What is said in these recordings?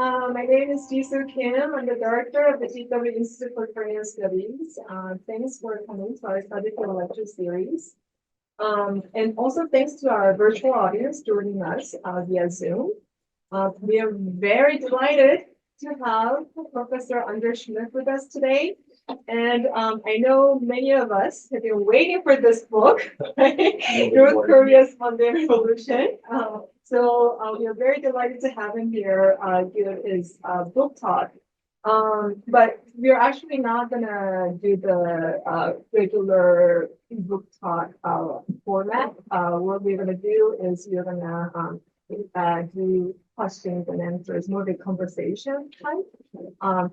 My name is Jisoo Kim. I'm the director of the GW Institute for Korean Studies. Thanks for coming to our study for lecture series. And also thanks to our virtual audience joining us via Zoom. We are very delighted to have Professor Schmid with us today. And I know many of us have been waiting for this book, right? North Korea's Mundane Revolution. So we are very delighted to have him here give his book talk. But we're actually not gonna do the regular book talk format. What we're gonna do is we're gonna do questions and answers, more of a conversation type.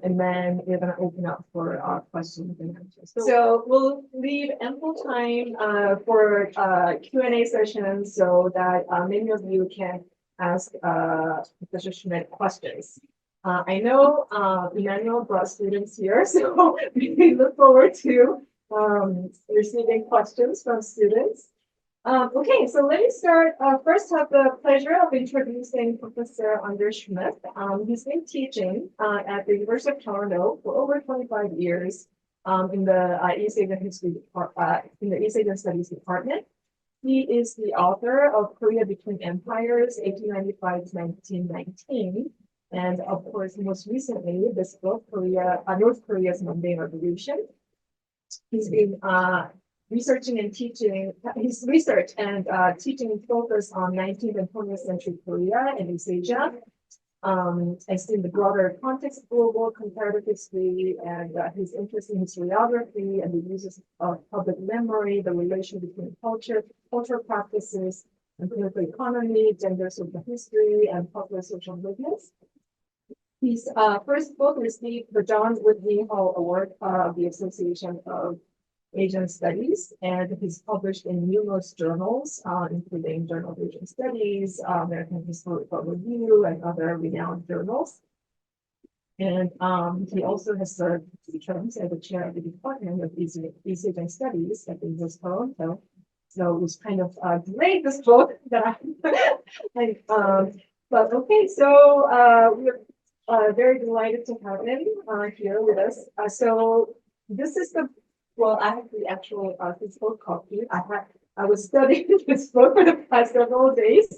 And then we're gonna open up for questions and answers. So we'll leave ample time for Q&A sessions so that many of you can ask Professor Schmid questions. I know Emmanuel brought students here, so we look forward to receiving questions from students. Okay, so let me start. First, have the pleasure of introducing Professor Schmid. He's been teaching at the University of Toronto for over 25 years in the East Asian History in the East Asian Studies Department. He is the author of Korea Between Empires, 1895 to 1919. And of course, most recently, this book, North Korea's Mundane Revolution. He's been researching and teaching, his research and teaching focus on 19th and 20th century Korea and East Asia. As in the broader context of global comparative history and his interest in historiography and the uses of public memory, the relation between cultural practices and political economy, gender social history, and popular social movements. His first book received the John Whitney Hall Award of the Association of Asian Studies, and he's published in numerous journals, including Journal of Asian Studies, American Historical Review, and other renowned journals. And he also has served 2 terms as the chair of the Department of East Asian Studies at the University of Toronto. So it was kind of delayed this book that but okay, so we're very delighted to have him here with us. So this is well, I have the actual physical copy. I was studying this book for the past several days,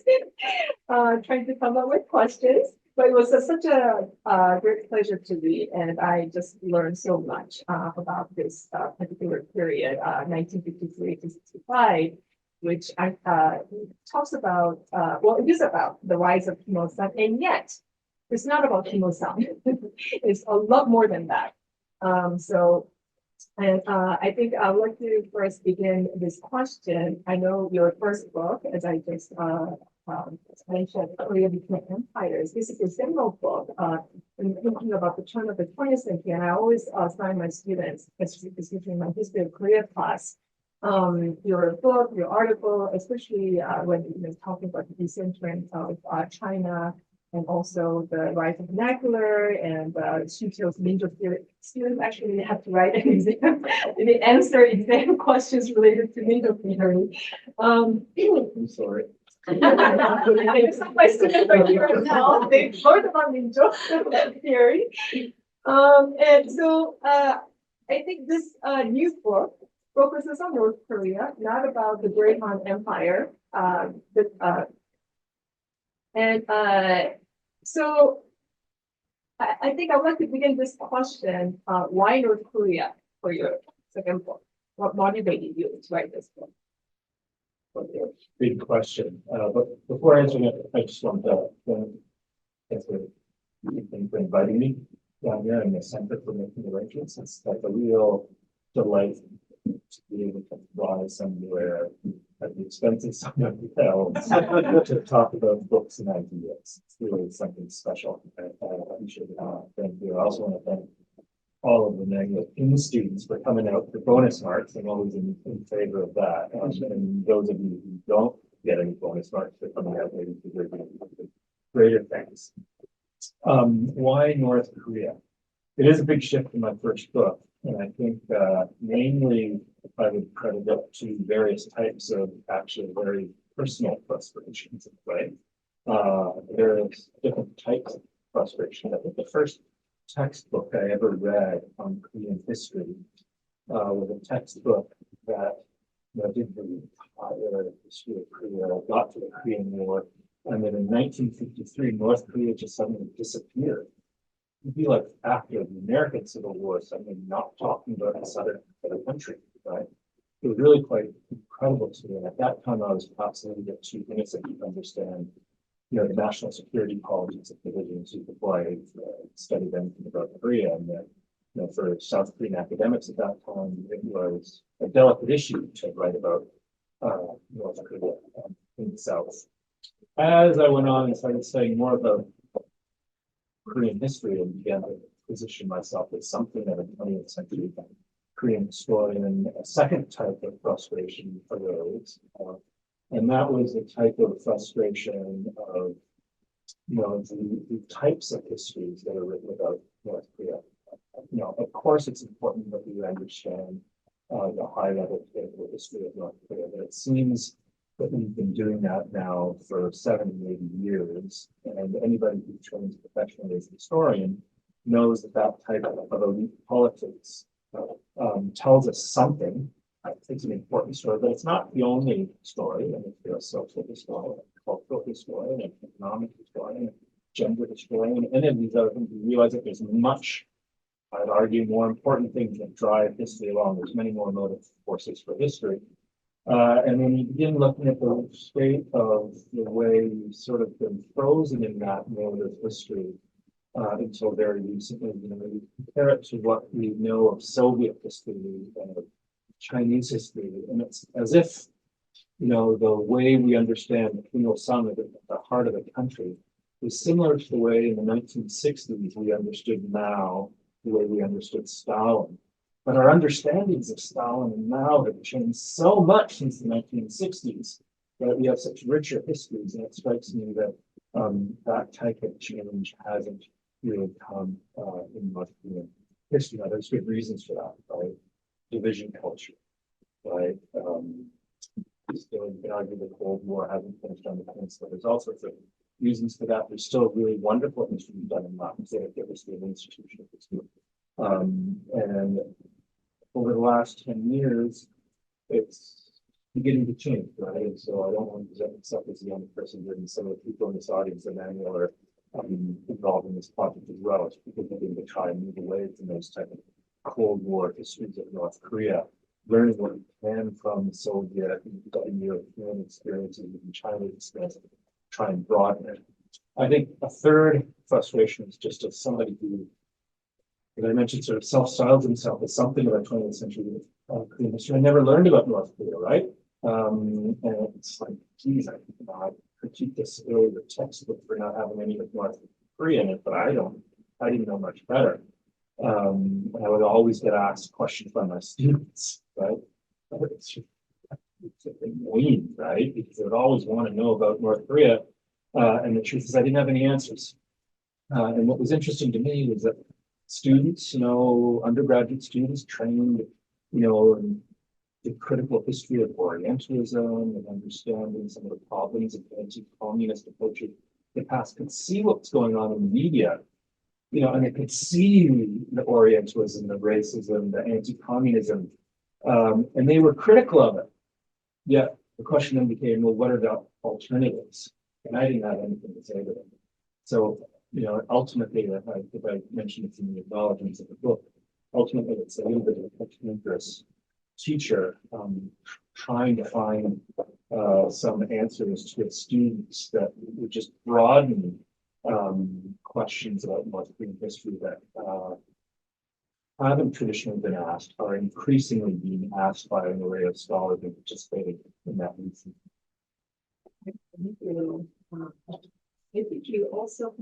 trying to come up with questions. But it was such a great pleasure to read, and I just learned so much about this particular period, 1953 to 65, which talks about, well, it is about the rise of Kim Il-sung, and yet it's not about Kim Il-sung. It's a lot more than that. And I think I would like to first begin this question. I know your first book, as I just mentioned, Korea Between Empires. This is a seminal book in thinking about the turn of the 20th century. And I always assign my students, especially in my history of Korea class, your book, your article, especially when you're talking about the descent of China, and also the rise of vernacular and Shucho's Minjo theory. Students actually have to write an exam, they answer exam questions related to Minjo theory. I'm sorry. Some of my students are here now. They learned about Minjo theory. And so I think this new book focuses on North Korea, not about the Great Han Empire. So I think I would like to begin this question, why North Korea for your second book? What motivated you to write this book? Big question. But before answering it, I just want to thank you for inviting me down here in the center for making arrangements. It's like a real delight to be able to fly somewhere at the expense of somebody else to talk about books and ideas. It's really something special. I appreciate it. Thank you. I also want to thank all of the negative students for coming out for bonus marks. I'm always in favor of that. And those of you who don't get any bonus marks for coming out, maybe for greater things. Why North Korea? It is a big shift in my first book. And I think mainly I would credit it to various types of actually very personal frustrations in play. There's different types frustration. I think the first textbook I ever read on Korean history was a textbook that did the entire history of Korea, got to the Korean War, and then in 1953, North Korea just suddenly disappeared. It'd be like after the American Civil War, suddenly not talking about the southern country, right? It was really quite incredible to me. And at that time, I was perhaps a little bit too innocent to understand, the national security politics of divisions before I studied anything about Korea. And for South Korean academics at that time, it was a delicate issue to write about North Korea in the South. As I went on and started studying more about Korean history and began to position myself as something of a 20th century Korean historian, a second type of frustration arose. And that was the type of frustration of, the types of histories that are written about North Korea. Of course, it's important that we understand the high level political history of North Korea, but it seems that we've been doing that now for 70, 80 years. And anybody who trains professionally as a historian knows that that type of elite politics tells us something. It's an important story, but it's not the only story. And it's a social historian, a cultural historian, an economic historian, a gender historian, and any of these other things. We realize that there's much, I'd argue, more important things that drive history along. There's many more motive forces for history. And when you begin looking at the state of the way we've sort of been frozen in that mode of history until very recently, you compare it to what we know of Soviet history and Chinese history, and it's as if, the way we understand the Kim Il-sung at the heart of the country is similar to the way in the 1960s we understood Mao, the way we understood Stalin. But our understandings of Stalin and Mao have changed so much since the 1960s that we have such richer histories, and it strikes me that that type of change hasn't really come in North Korean history. Now, there's good reasons for that, right? Division culture, right? Still, you can argue the Cold War hasn't finished on the peninsula. There's all sorts of reasons for that. There's still really wonderful history done in Latin history and institutional history. And over the last 10 years, it's beginning to change, right? And so I don't want to present myself as a young person here, and some of the people in this audience, Emmanuel, are involved in this project as well. It's people beginning to try and move away from those type of Cold War histories of North Korea, learning what we can from the Soviet and European experiences and China's experience, try and broaden it. I think a third frustration is just as somebody who, as I mentioned, sort of self-styled himself as something of a 20th century Korean history. I never learned about North Korea, right? And it's like, geez, I critique this earlier textbook for not having any of North Korea in it, but I didn't know much better. And I would always get asked questions by my students, right? It's annoying, right? Because they would always want to know about North Korea. And the truth is I didn't have any answers. And what was interesting to me was that students, undergraduate students trained, in the critical history of Orientalism and understanding some of the problems of anti-communist approaches in the past could see what's going on in the media, and they could see the Orientalism, the racism, the anti-communism, and they were critical of it. Yet the question then became, well, what are the alternatives? And I didn't have anything to say to them. So, ultimately, if I mentioned it in the acknowledgements of the book, ultimately it's a little bit of a continuous teacher trying to find some answers to its students that would just broaden questions about North Korean history that haven't traditionally been asked, are increasingly being asked by an array of scholars who participated in that research. Thank you. I think you also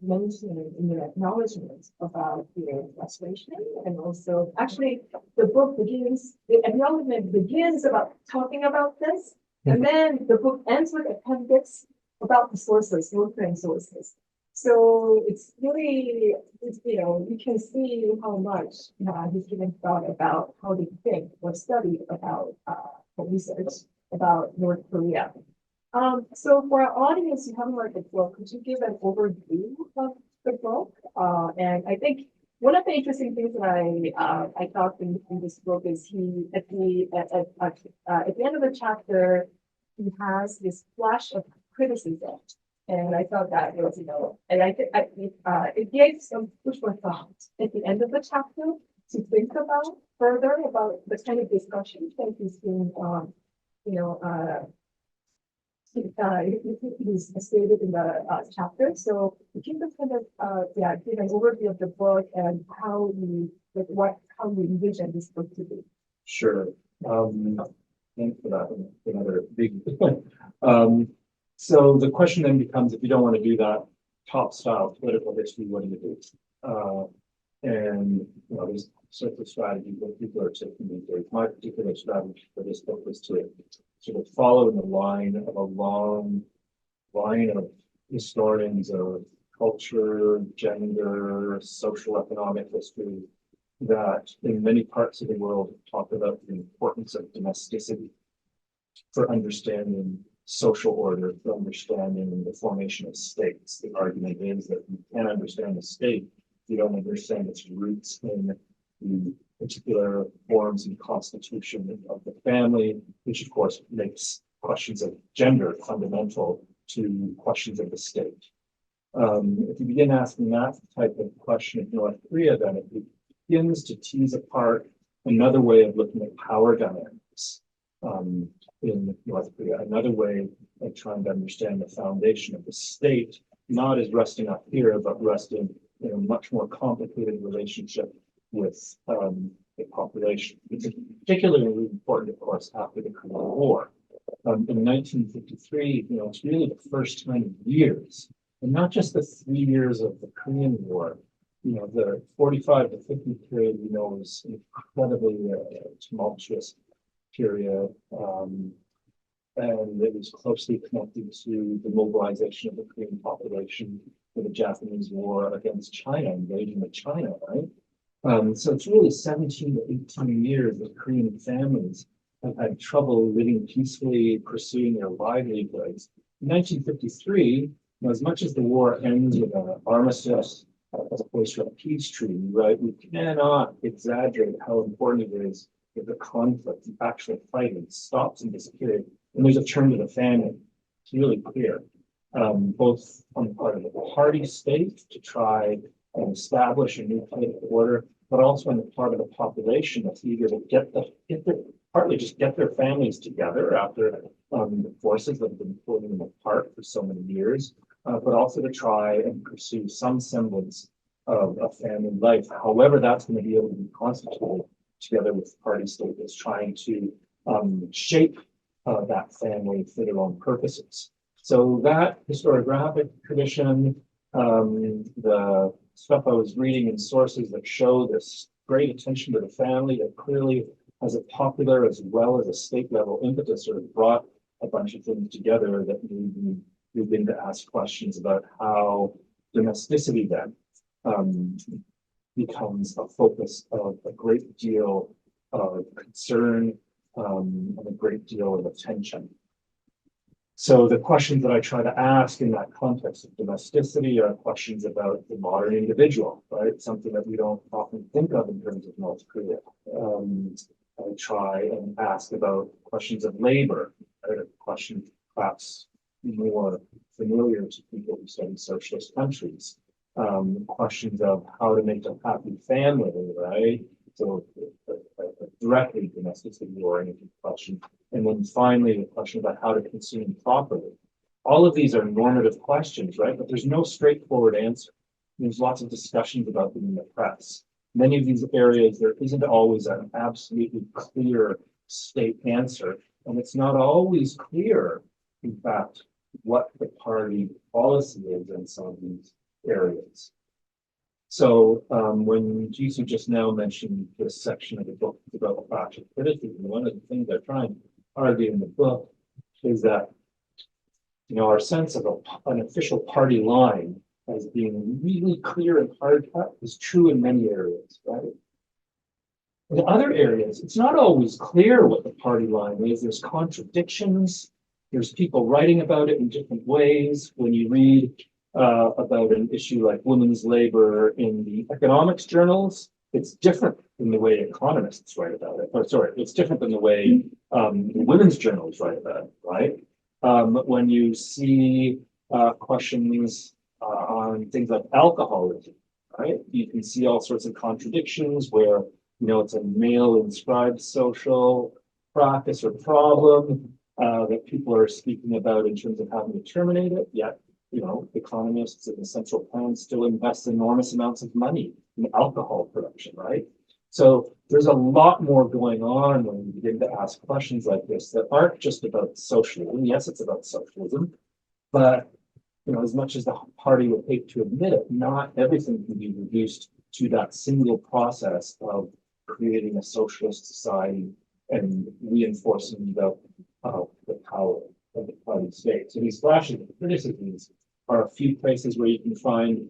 mentioned in your acknowledgement about your frustration, and also actually the acknowledgement begins about talking about this, and then the book ends with appendix about the sources, North Korean sources. So it's really, you can see how much he's given thought about how they think or study about research about North Korea. So for our audience who haven't read the book, could you give an overview of the book? And I think one of the interesting things that I thought in this book is he at the end of the chapter he has this flash of criticism, and I thought that was and I think it gave some food for thought at the end of the chapter to think about further about the kind of discussions that he's been you know he's stated in the chapter. So if you could kind of give an overview of the book and how how you envision this book to be. Sure. Thanks for that. Another big so the question then becomes, if you don't want to do that top style political history, what do you do? And there's sorts of strategies that people are taking these days. My particular strategy for this book was to sort of follow in the line of a long line of historians of culture, gender, social economic history that in many parts of the world talk about the importance of domesticity for understanding social order, for understanding the formation of states. The argument is that you can't understand the state if you don't understand its roots in the particular forms and constitution of the family, which of course makes questions of gender fundamental to questions of the state. If you begin asking that type of question of North Korea, then it begins to tease apart another way of looking at power dynamics in North Korea, another way of trying to understand the foundation of the state, not as resting up here, but resting in a much more complicated relationship with the population. It's particularly important, of course, after the Korean War. In 1953, it's really the first time in years, and not just the 3 years of the Korean War. The 45 to 50 period, was incredibly tumultuous period, and it was closely connected to the mobilization of the Korean population for the Japanese war against China, invasion of China, right? So it's really 17 to 18 years that Korean families have had trouble living peacefully, pursuing their livelihoods. In 1953, as much as the war ends with an armistice as opposed to a peace treaty, right? We cannot exaggerate how important it is that the conflict, the actual fighting, stops in this period, and there's a turn to the family. It's really clear, both on the part of the party state to try and establish a new political order, but also on the part of the population that's eager to partly just get their families together after the forces that have been pulling them apart for so many years, but also to try and pursue some semblance of a family life, however that's going to be able to be constituted together with the party state that's trying to shape that family for their own purposes. So that historiographic tradition, the stuff I was reading in sources that show this great attention to the family that clearly has a popular as well as a state level impetus, sort of brought a bunch of things together that made me begin to ask questions about how domesticity then becomes a focus of a great deal of concern and a great deal of attention. So the questions that I try to ask in that context of domesticity are questions about the modern individual, right? Something that we don't often think of in terms of North Korea. I try and ask about questions of labor, right? A question perhaps more familiar to people who study socialist countries. Questions of how to make a happy family, right? So a directly domesticity oriented question. And then finally, the question about how to consume properly. All of these are normative questions, right? But there's no straightforward answer. There's lots of discussions about them in the press. Many of these areas, there isn't always an absolutely clear state answer. And it's not always clear, in fact, what the party policy is in some of these areas. So when Jisoo just now mentioned this section of the book about factual criticism, one of the things I try and argue in the book is that our sense of an official party line as being really clear and hard cut is true in many areas, right? In other areas, it's not always clear what the party line is. There's contradictions. There's people writing about it in different ways. When you read about an issue like women's labor in the economics journals, it's different than the way economists write about it. Or sorry, it's different than the way the women's journals write about it, right? When you see questions on things like alcoholism, right? You can see all sorts of contradictions where, it's a male inscribed social practice or problem that people are speaking about in terms of having to terminate it, yet, economists in the central plan still invest enormous amounts of money in alcohol production, right? So there's a lot more going on when you begin to ask questions like this that aren't just about socialism. Yes, it's about socialism, but as much as the party would hate to admit it, not everything can be reduced to that single process of creating a socialist society and reinforcing the power of the party state. So these flashes of criticisms are a few places where you can find,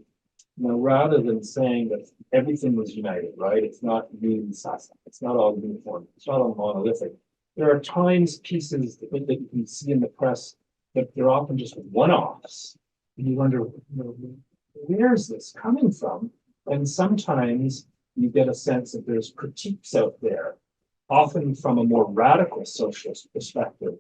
rather than saying that everything was united, right? It's not it's not all uniform, it's not all monolithic. There are times pieces that you can see in the press that they're often just one-offs. And you wonder, where is this coming from? And sometimes you get a sense that there's critiques out there, often from a more radical socialist perspective,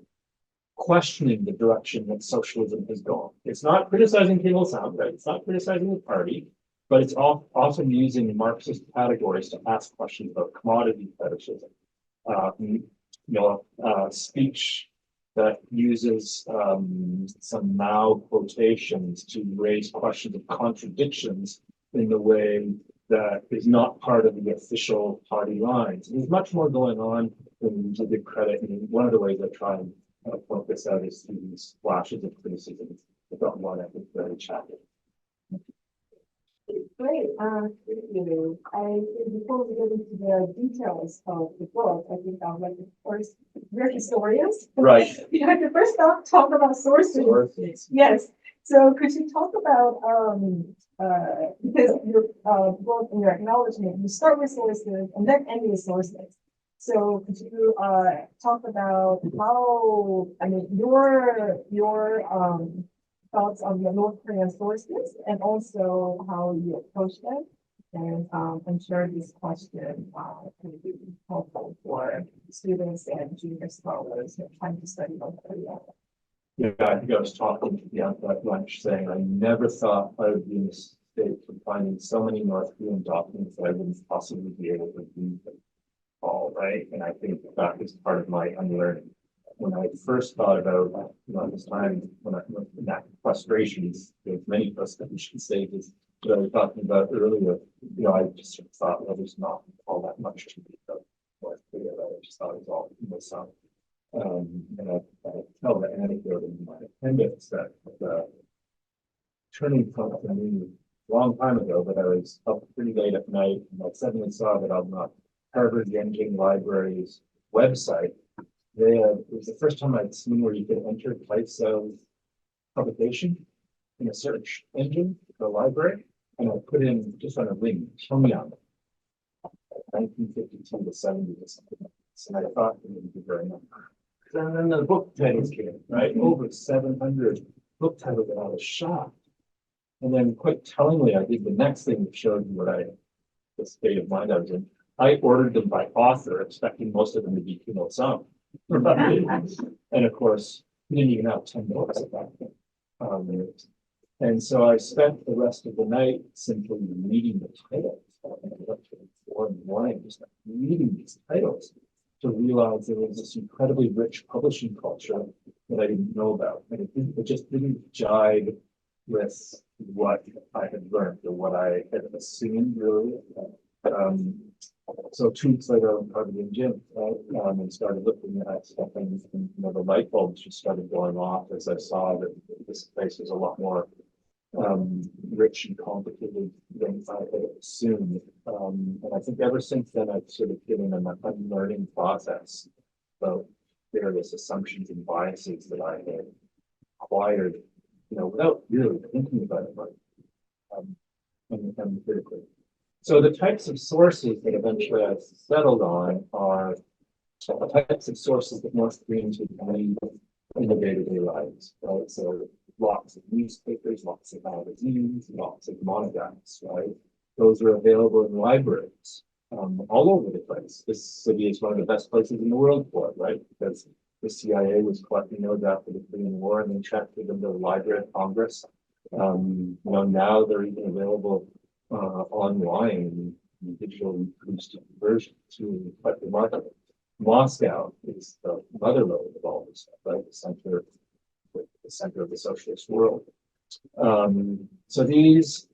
questioning the direction that socialism has gone. It's not criticizing Kim Sound, right? It's not criticizing the party, but it's often using Marxist categories to ask questions about commodity fetishism. Speech that uses some Mao quotations to raise questions of contradictions in the way that is not part of the official party lines. There's much more going on than to give credit. And one of the ways I try and point this out is through these flashes of criticism. I don't want to be very chatty. Great, thank you. Before we get into the details of the book, I think I'd like to first, we're historians. Right. You have to first talk about sources. Yes. So could you talk about, because your both in your acknowledgement, you start with sources and then end with sources. So could you talk about how, your thoughts on the North Korean sources and also how you approach them? And I'm sure this question can be helpful for students and junior scholars who are trying to study North Korea. Yeah, I think I was talking to the at lunch saying I never thought I would be in the state of finding so many North Korean documents that I wouldn't possibly be able to read them all, right? And I think that is part of my unlearning. When I first thought about, at this time, when that frustrations, there's many frustration stages that I was talking about earlier, I just sort of thought, well, there's not all that much to read about North Korea, right? I just thought it was all in the sun. And I tell the anecdote in my appendix that the turning point for me a long time ago, but I was up pretty late at night and I suddenly saw that on the Harvard Yenching Library's website, it was the first time I'd seen where you could enter types of publication in a search engine for a library. And I put in just on a ring, Pyongyang, 1952 to 70 or something. And I thought it would be very much. And then the book titles came, right? Over 700 book titles, and I was shocked. And then quite tellingly, I did the next thing that showed you the state of mind I was in. I ordered them by author, expecting most of them to be Kim Il-sung. And of course, we didn't even have 10 books at that point. And so I spent the rest of the night simply reading the titles. I was up to 4 in the morning, just reading these titles to realize there was this incredibly rich publishing culture that I didn't know about. And it just didn't jive with what I had learned or what I had assumed, really. So 2 weeks later, I went to the gym, right? And started looking at stuff, and the light bulbs just started going off as I saw that this place was a lot more rich and complicated than I had assumed. And I think ever since then, I've sort of given an unlearning process about various assumptions and biases that I had acquired, without really thinking about it, but and critically. So the types of sources that eventually I settled on are the types of sources that North Koreans would read in the day-to-day lives, right? So lots of newspapers, lots of magazines, lots of monographs, right? Those are available in libraries all over the place. This city is one of the best places in the world for it, right? Because the CIA was collecting those after the Korean War and then transferred them to the Library of Congress. Now they're even available online in digital produced version to quite remarkable. Moscow is the motherlode of all this stuff, right? The center of the socialist world. So these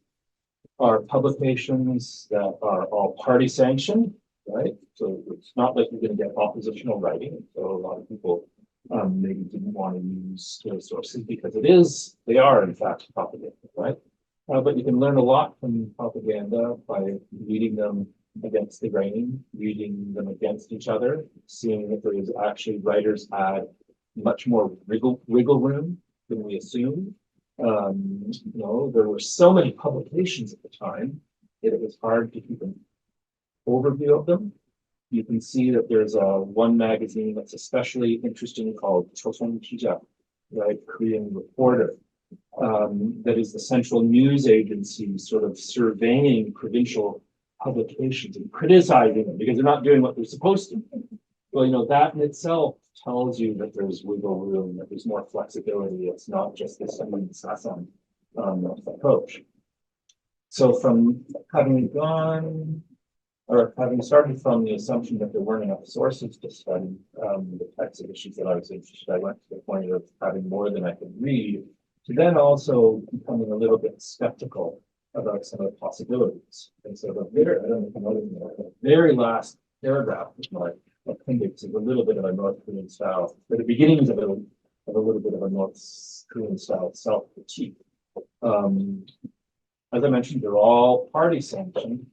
are publications that are all party sanctioned, right? So it's not like you're going to get oppositional writing. So a lot of people maybe didn't want to use those sources because they are in fact propaganda, right? But you can learn a lot from propaganda by reading them against the grain, reading them against each other, seeing that there is actually writers had much more wiggle room than we assumed. There were so many publications at the time that it was hard to keep an overview of them. You can see that there's one magazine that's especially interesting called Chosun Kija, right? Korean Reporter, that is the central news agency sort of surveying provincial publications and criticizing them because they're not doing what they're supposed to. Well, that in itself tells you that there's wiggle room, that there's more flexibility. It's not just this ascent approach. So from having started from the assumption that there weren't enough sources to study the types of issues that I was interested in, I went to the point of having more than I could read, to then also becoming a little bit skeptical about some of the possibilities. And so the very last paragraph of my appendix is a little bit of a North Korean style, or the beginnings of a little bit of a North Korean style self-critique. As I mentioned, they're all party sanctioned,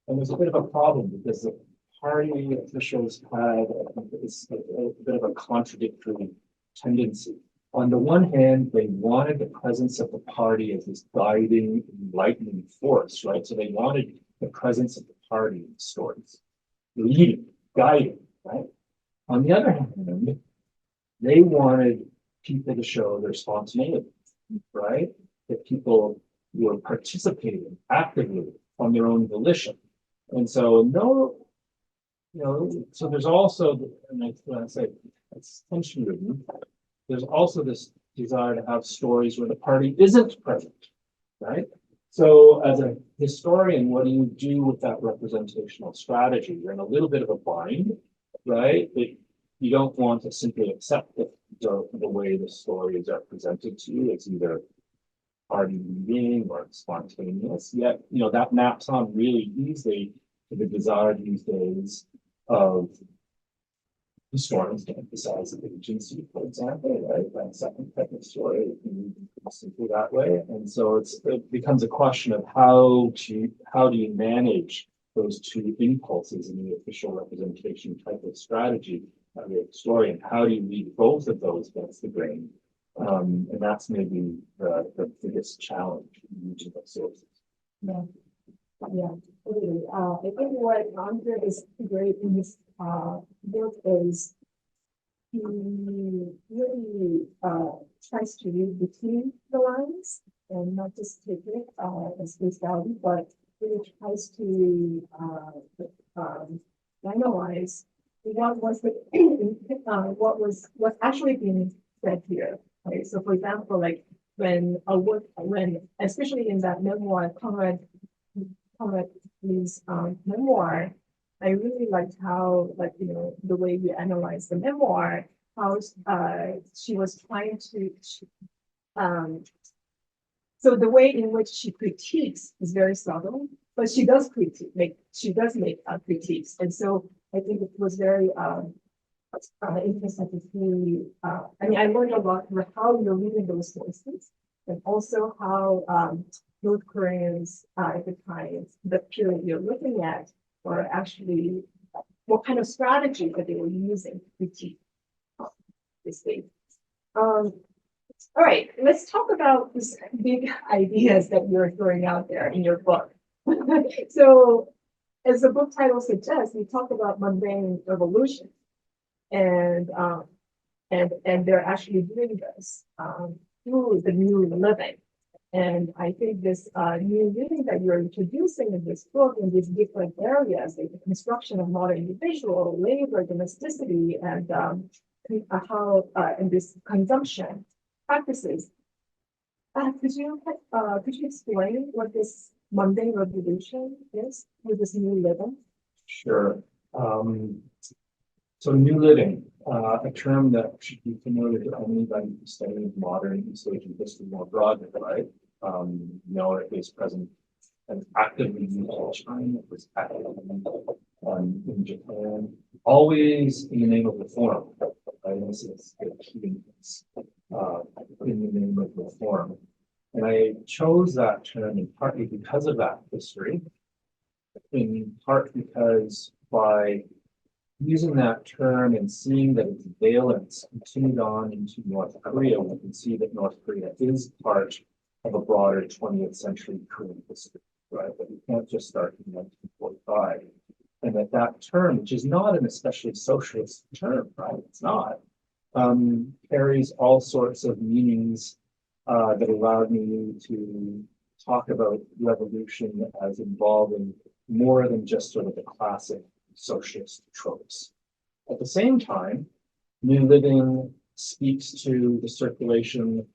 and there's a bit of a problem because the party officials had a bit of a contradictory tendency. On the one hand, they wanted the presence of the party as this guiding, enlightening force, right? So they wanted the presence of the party in stories, leading, guiding, right? On the other hand, they wanted people to show their spontaneity, right? That people were participating actively on their own volition. And so so there's also, and I say it's tension ridden, there's also this desire to have stories where the party isn't present, right? So as a historian, what do you do with that representational strategy? You're in a little bit of a bind, right? That you don't want to simply accept the way the stories are presented to you as either party leading or spontaneous. Yet, that maps on really easily to the desire these days of historians to emphasize agency, for example, right? That second type of story, simply that way. And so it becomes a question of how do you manage those two impulses in the official representation type of strategy of a historian? How do you read both of those against the grain? And that's maybe the biggest challenge in using those sources. Yeah, yeah, totally. I think what Andre is great in his book is he really tries to read between the lines and not just take it as face value, but really tries to analyze what's actually being said here. Okay, so for example, like when especially in that memoir, Conrad's memoir, I really liked how, the way you analyze the memoir, how she was trying to, so the way in which she critiques is very subtle, but she does make critiques. And so I think it was very interesting to see, I learned a lot from how you're reading those sources, and also how North Koreans at the time, the period you're looking at, were actually what kind of strategy that they were using to critique this thing. All right, let's talk about these big ideas that you're throwing out there in your book. So, as the book title suggests, we talk about mundane revolution. And And they're actually doing this through the new living. And I think this new living that you're introducing in this book in these different areas, like the construction of modern individual, labor, domesticity, and how and this consumption practices. Could you explain what this mundane revolution is with this new living? Sure. So new living, a term that should be familiar to anybody who studies modern East Asian history more broadly, right? Know it is present and actively used in China, it was actively used in Japan, always in the name of reform. Right? This is the key in the name of reform. And I chose that term in partly because of that history, in part because by using that term and seeing that its valence continued on into North Korea, we can see that North Korea is part of a broader 20th century Korean history, right? That we can't just start in 1945. And that term, which is not an especially socialist term, right? It's not, carries all sorts of meanings that allowed me to talk about revolution as involving more than just sort of the classic socialist tropes. At the same time, New Living speaks to the circulation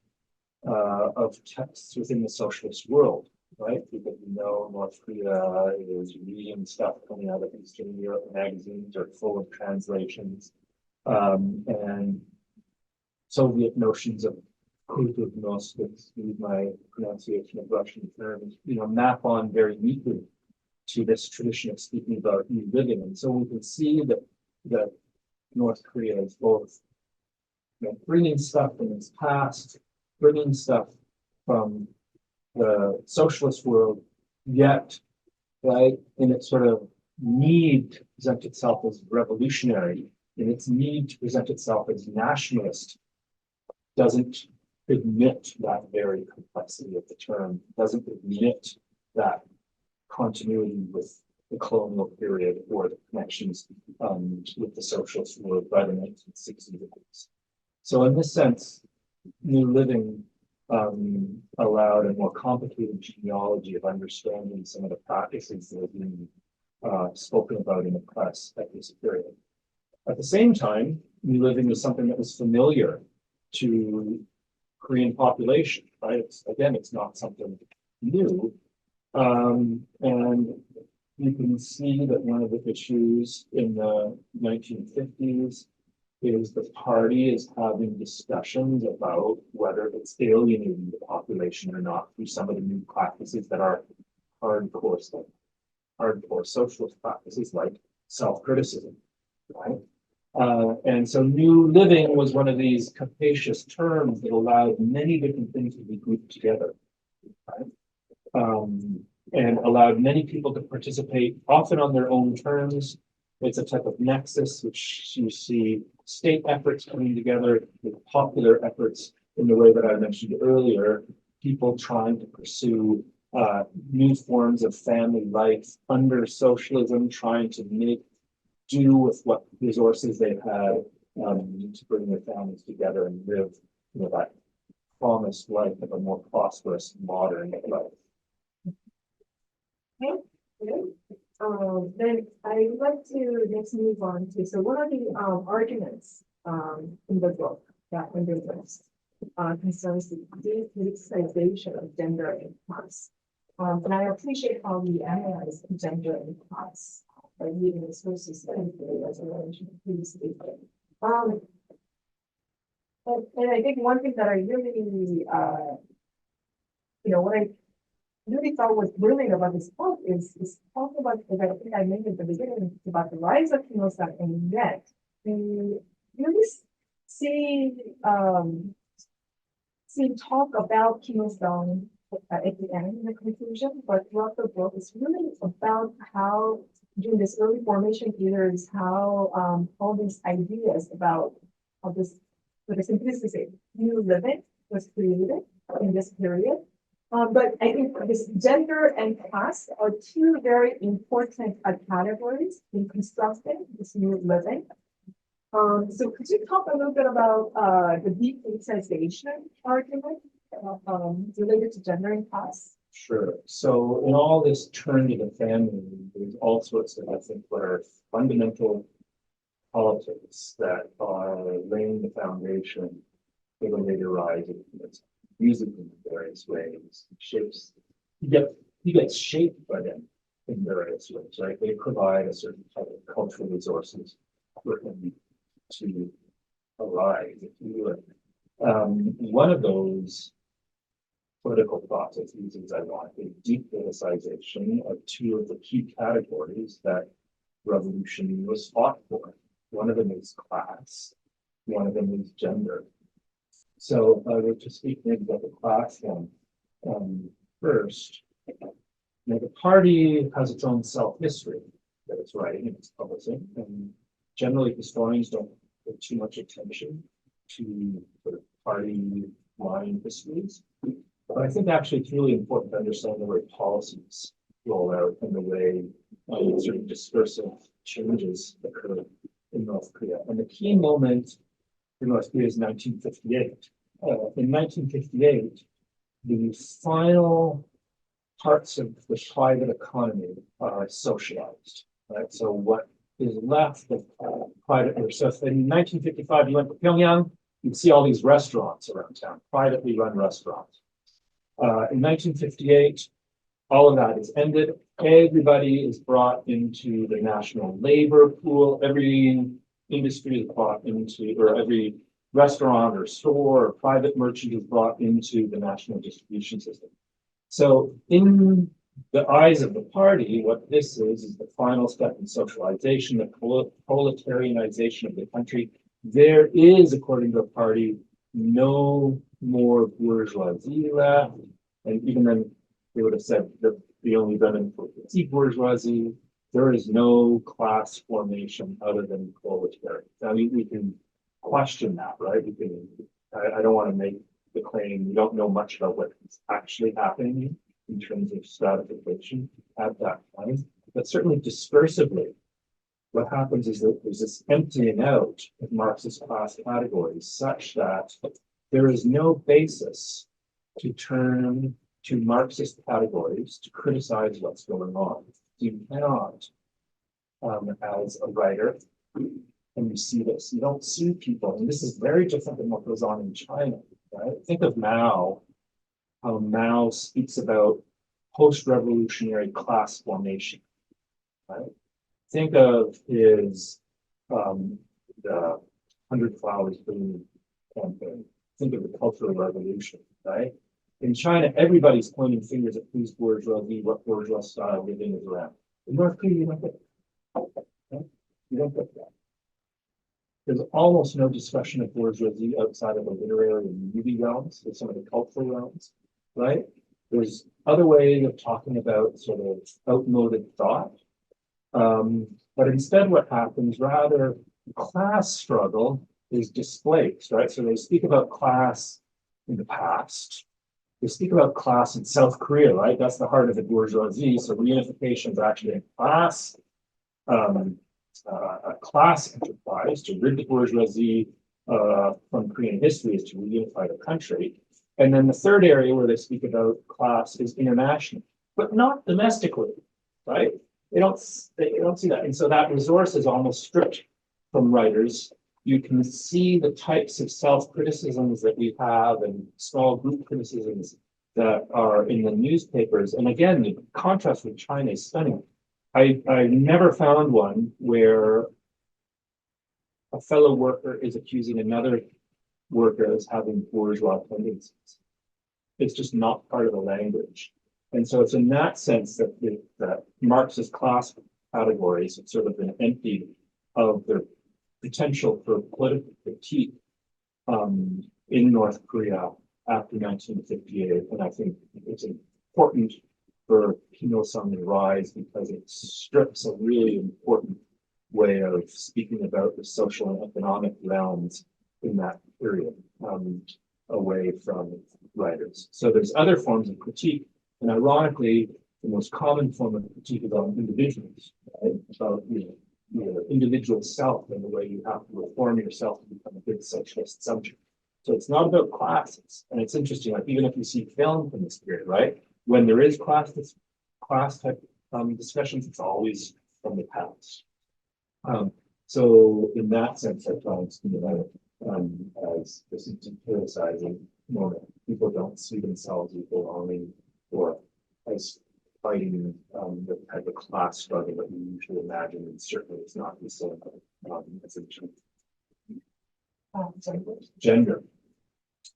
of texts within the socialist world, right? Because we know North Korea is reading stuff coming out of Eastern Europe magazines are full of translations, and Soviet notions of kulturnost, with my pronunciation of Russian terms, map on very neatly to this tradition of speaking about new living. And so we can see that North Korea is both bringing stuff from its past, bringing stuff from the socialist world, yet, right, in its sort of need to present itself as revolutionary, in its need to present itself as nationalist, doesn't admit that very complexity of the term, doesn't admit that continuity with the colonial period or the connections with the socialist world by the 1960s. So in this sense, New Living allowed a more complicated genealogy of understanding some of the practices that have been spoken about in the press at this period. At the same time, New Living was something that was familiar to Korean population, right? It's not something new. And you can see that one of the issues in the 1950s is the party is having discussions about whether it's alienating the population or not through some of the new practices that are hardcore socialist practices like self-criticism, right? And so New Living was one of these capacious terms that allowed many different things to be grouped together, right? And allowed many people to participate, often on their own terms. It's a type of nexus, which you see state efforts coming together with popular efforts in the way that I mentioned earlier, people trying to pursue new forms of family life under socialism, trying to make do with what resources they've had to bring their families together and live that promised life of a more prosperous, modern life. Okay, good. Then I would like to next move on to, so what are the arguments in the book that underlies concerns the depoliticization of gender and class? And I appreciate how we analyze gender and class by reading the sources as I mentioned previously. And I think one thing that I really, what I really thought was brilliant about this book is talking about, as I think I mentioned at the beginning, about the rise of Kinosan, and yet we really see talk about Kinosan at the end in the conclusion, but throughout the book, it's really about how during this early formation years, how all these ideas about how this, for the simplicity, new living was created in this period. But I think this gender and class are two very important categories in constructing this new living. So could you talk a little bit about the depoliticization argument related to gender and class? Sure. So in all this turn to the family, there's all sorts of, I think, what are fundamental politics that are laying the foundation for the later rise of music in various ways, shapes. He gets shaped by them in various ways, right? They provide a certain type of cultural resources for him to arise, if you would. One of those political processes is I want a depoliticization of two of the key categories that revolution was fought for. One of them is class, one of them is gender. So I would just speak maybe about the class one first. The party has its own self-history that it's writing and it's publishing, and generally historians don't pay too much attention to sort of party line histories. But I think actually it's really important to understand the way policies roll out and the way sort of discursive changes occur in North Korea. And the key moment in North Korea is 1958. In 1958, the final parts of the private economy are socialized, right? So what is left of private, so in 1955, you went to Pyongyang, you'd see all these restaurants around town, privately run restaurants. In 1958, all of that is ended. Everybody is brought into the national labor pool. Every industry is brought into, or every restaurant or store or private merchant is brought into the national distribution system. So in the eyes of the party, what this is the final step in socialization, the proletarianization of the country. There is, according to the party, no more bourgeoisie left. And even then, they would have said that the only remnant for petite bourgeoisie, there is no class formation other than proletariat. Now, we can question that, right? We can, I don't want to make the claim, we don't know much about what is actually happening in terms of stratification at that time, but certainly discursively, what happens is that there's this emptying out of Marxist class categories such that there is no basis to turn to Marxist categories to criticize what's going on. You cannot, as a writer, and you see this, you don't see people, and this is very different than what goes on in China, right? Think of Mao, how Mao speaks about post-revolutionary class formation, right? Think of his, the 100 Flowers Bloom campaign. Think of the Cultural Revolution, right? In China, everybody's pointing fingers at who's bourgeoisie, what bourgeois style living is around. In North Korea, you don't get that. Okay? You don't get that. There's almost no discussion of bourgeoisie outside of the literary and movie realms, or some of the cultural realms, right? There's other ways of talking about sort of outmoded thought. But instead what happens, rather, class struggle is displaced, right? So they speak about class in the past. They speak about class in South Korea, right? That's the heart of the bourgeoisie. So reunification is actually a class enterprise to rid the bourgeoisie from Korean history is to reunify the country. And then the third area where they speak about class is international, but not domestically, right? They don't see that. And so that resource is almost stripped from writers. You can see the types of self-criticisms that we have and small group criticisms that are in the newspapers. And again, the contrast with China is stunning. I never found one where a fellow worker is accusing another worker as having bourgeois tendencies. It's just not part of the language. And so it's in that sense that that Marxist class categories have sort of been emptied of their potential for political critique in North Korea after 1958. And I think it's important for Kim Il-sung's rise because it strips a really important way of speaking about the social and economic realms in that period away from writers. So there's other forms of critique, and ironically, the most common form of critique is on individuals, right? About your individual self and the way you have to reform yourself to become a good socialist subject. So it's not about classes. And it's interesting, like even if you see film from this period, right? When there is class type discussions, it's always from the past. So in that sense, I find as this depoliticizing moment. People don't see themselves as belonging or as fighting the type of class struggle that we usually imagine, and certainly it's not the same as gender.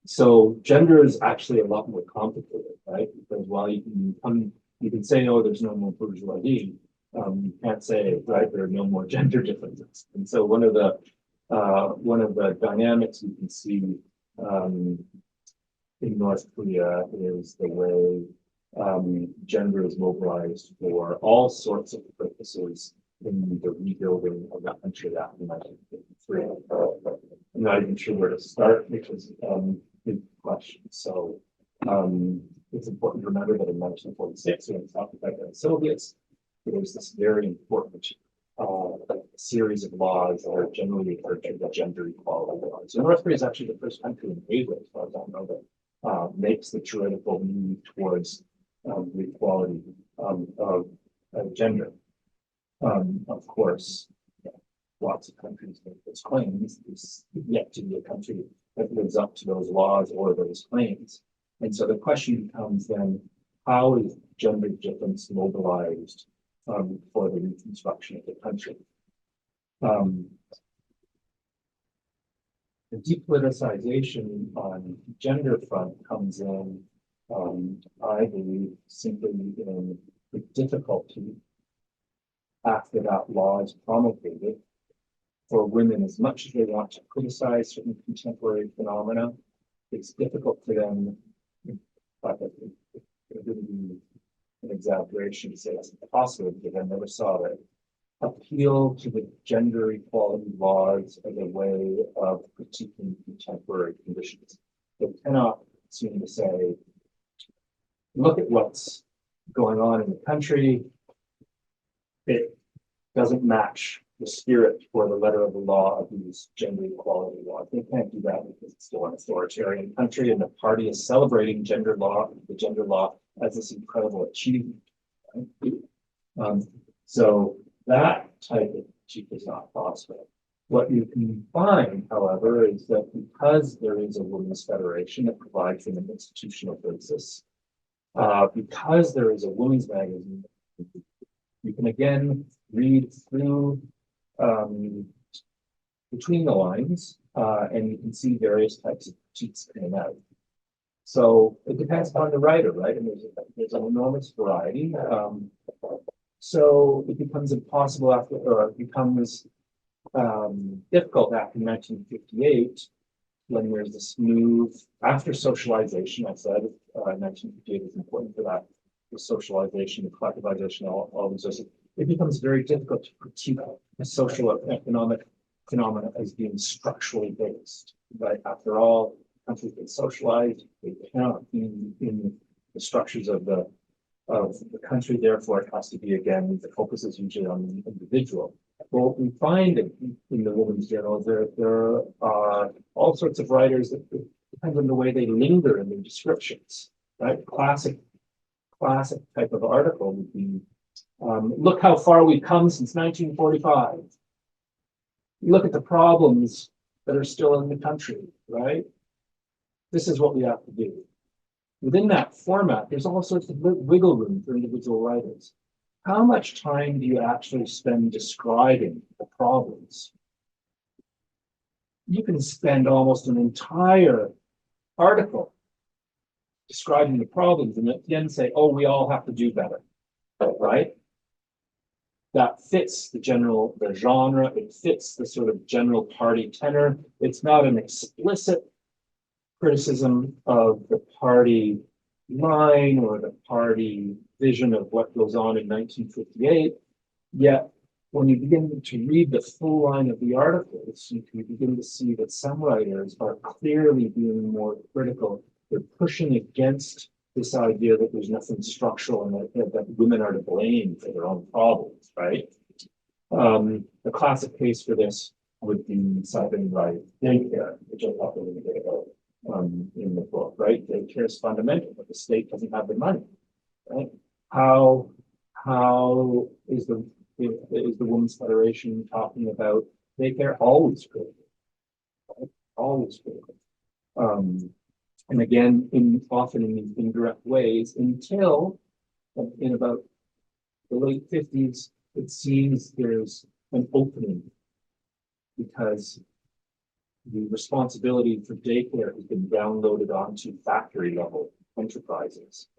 So gender is actually a lot more complicated, right? Because while you can say, oh, there's no more bourgeoisie, you can't say, right, there are no more gender differences. And so one of the dynamics you can see in North Korea is the way gender is mobilized for all sorts of purposes in the rebuilding of that country after 1953. I'm not even sure where to start because big question. So it's important to remember that in 1946, when we talked about the Soviets, there was this very important series of laws that are generally referred to as gender equality laws. So North Korea is actually the first country in Asia, as far as I know, that makes the theoretical move towards the equality of gender. Of course, lots of countries make those claims. There's yet to be a country that lives up to those laws or those claims. And so the question becomes then, how is gender difference mobilized for the reconstruction of the country? The depoliticization on gender front comes in, I believe, simply in the difficulty after that law is promulgated for women, as much as they want to criticize certain contemporary phenomena, it's difficult for them, but it wouldn't be an exaggeration to say it's impossible because I never saw it, appeal to the gender equality laws as a way of critiquing contemporary conditions. They cannot seem to say, look at what's going on in the country. It doesn't match the spirit or the letter of the law of these gender equality laws. They can't do that because it's still an authoritarian country and the party is celebrating the gender law as this incredible achievement. Right? So that type of critique is not possible. What you can find, however, is that because there is a women's federation that provides an institutional basis, because there is a women's magazine, you can again read through between the lines, and you can see various types of critiques coming out. So it depends upon the writer, right? And there's an enormous variety. So it becomes impossible after, or it becomes difficult after 1958 when there's this move after socialization. I said 1958 is important for that, the socialization, the collectivization, all these things. It becomes very difficult to critique the social and economic phenomena as being structurally based. Right? After all, countries get socialized, they cannot be in the structures of the country, therefore it has to be, again, the focus is usually on the individual. Well, what we find in the women's journals, there are all sorts of writers that depends on the way they linger in their descriptions, right? Classic type of article would be, look how far we've come since 1945. Look at the problems that are still in the country, right? This is what we have to do. Within that format, there's all sorts of wiggle room for individual writers. How much time do you actually spend describing the problems? You can spend almost an entire article describing the problems and at the end say, oh, we all have to do better, right? That fits the genre, it fits the sort of general party tenor. It's not an explicit criticism of the party line or the party vision of what goes on in 1958. Yet, when you begin to read the full line of the articles, you can begin to see that some writers are clearly being more critical. They're pushing against this idea that there's nothing structural and that women are to blame for their own problems, right? The classic case for this would be something like daycare, which I talked a little bit about in the book, right? Daycare is fundamental, but the state doesn't have the money, right? How is the Women's Federation talking about daycare? Always critical, right? Always critical. And again, often in these indirect ways, until in about the late 50s, it seems there's an opening because the responsibility for daycare has been downloaded onto factory level enterprises.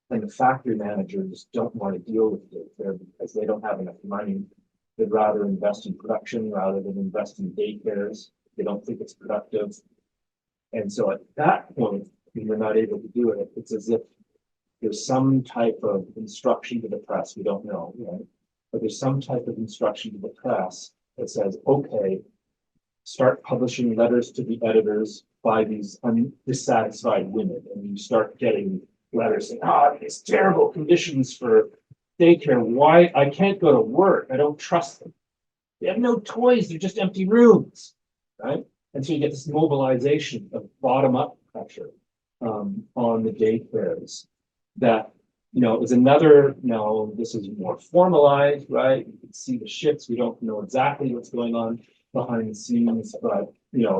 And the factory managers don't want to deal with daycare because they don't have enough money. They'd rather invest in production rather than invest in daycares. They don't think it's productive. And so at that point, when we're not able to do it, it's as if there's some type of instruction to the press. We don't know, right? But there's some type of instruction to the press that says, okay, start publishing letters to the editors by these dissatisfied women. And you start getting letters saying, these terrible conditions for daycare. Why? I can't go to work. I don't trust them. They have no toys. They're just empty rooms, right? And so you get this mobilization of bottom-up pressure on the daycares that, is another, this is more formalized, right? You can see the shifts. We don't know exactly what's going on behind the scenes, but,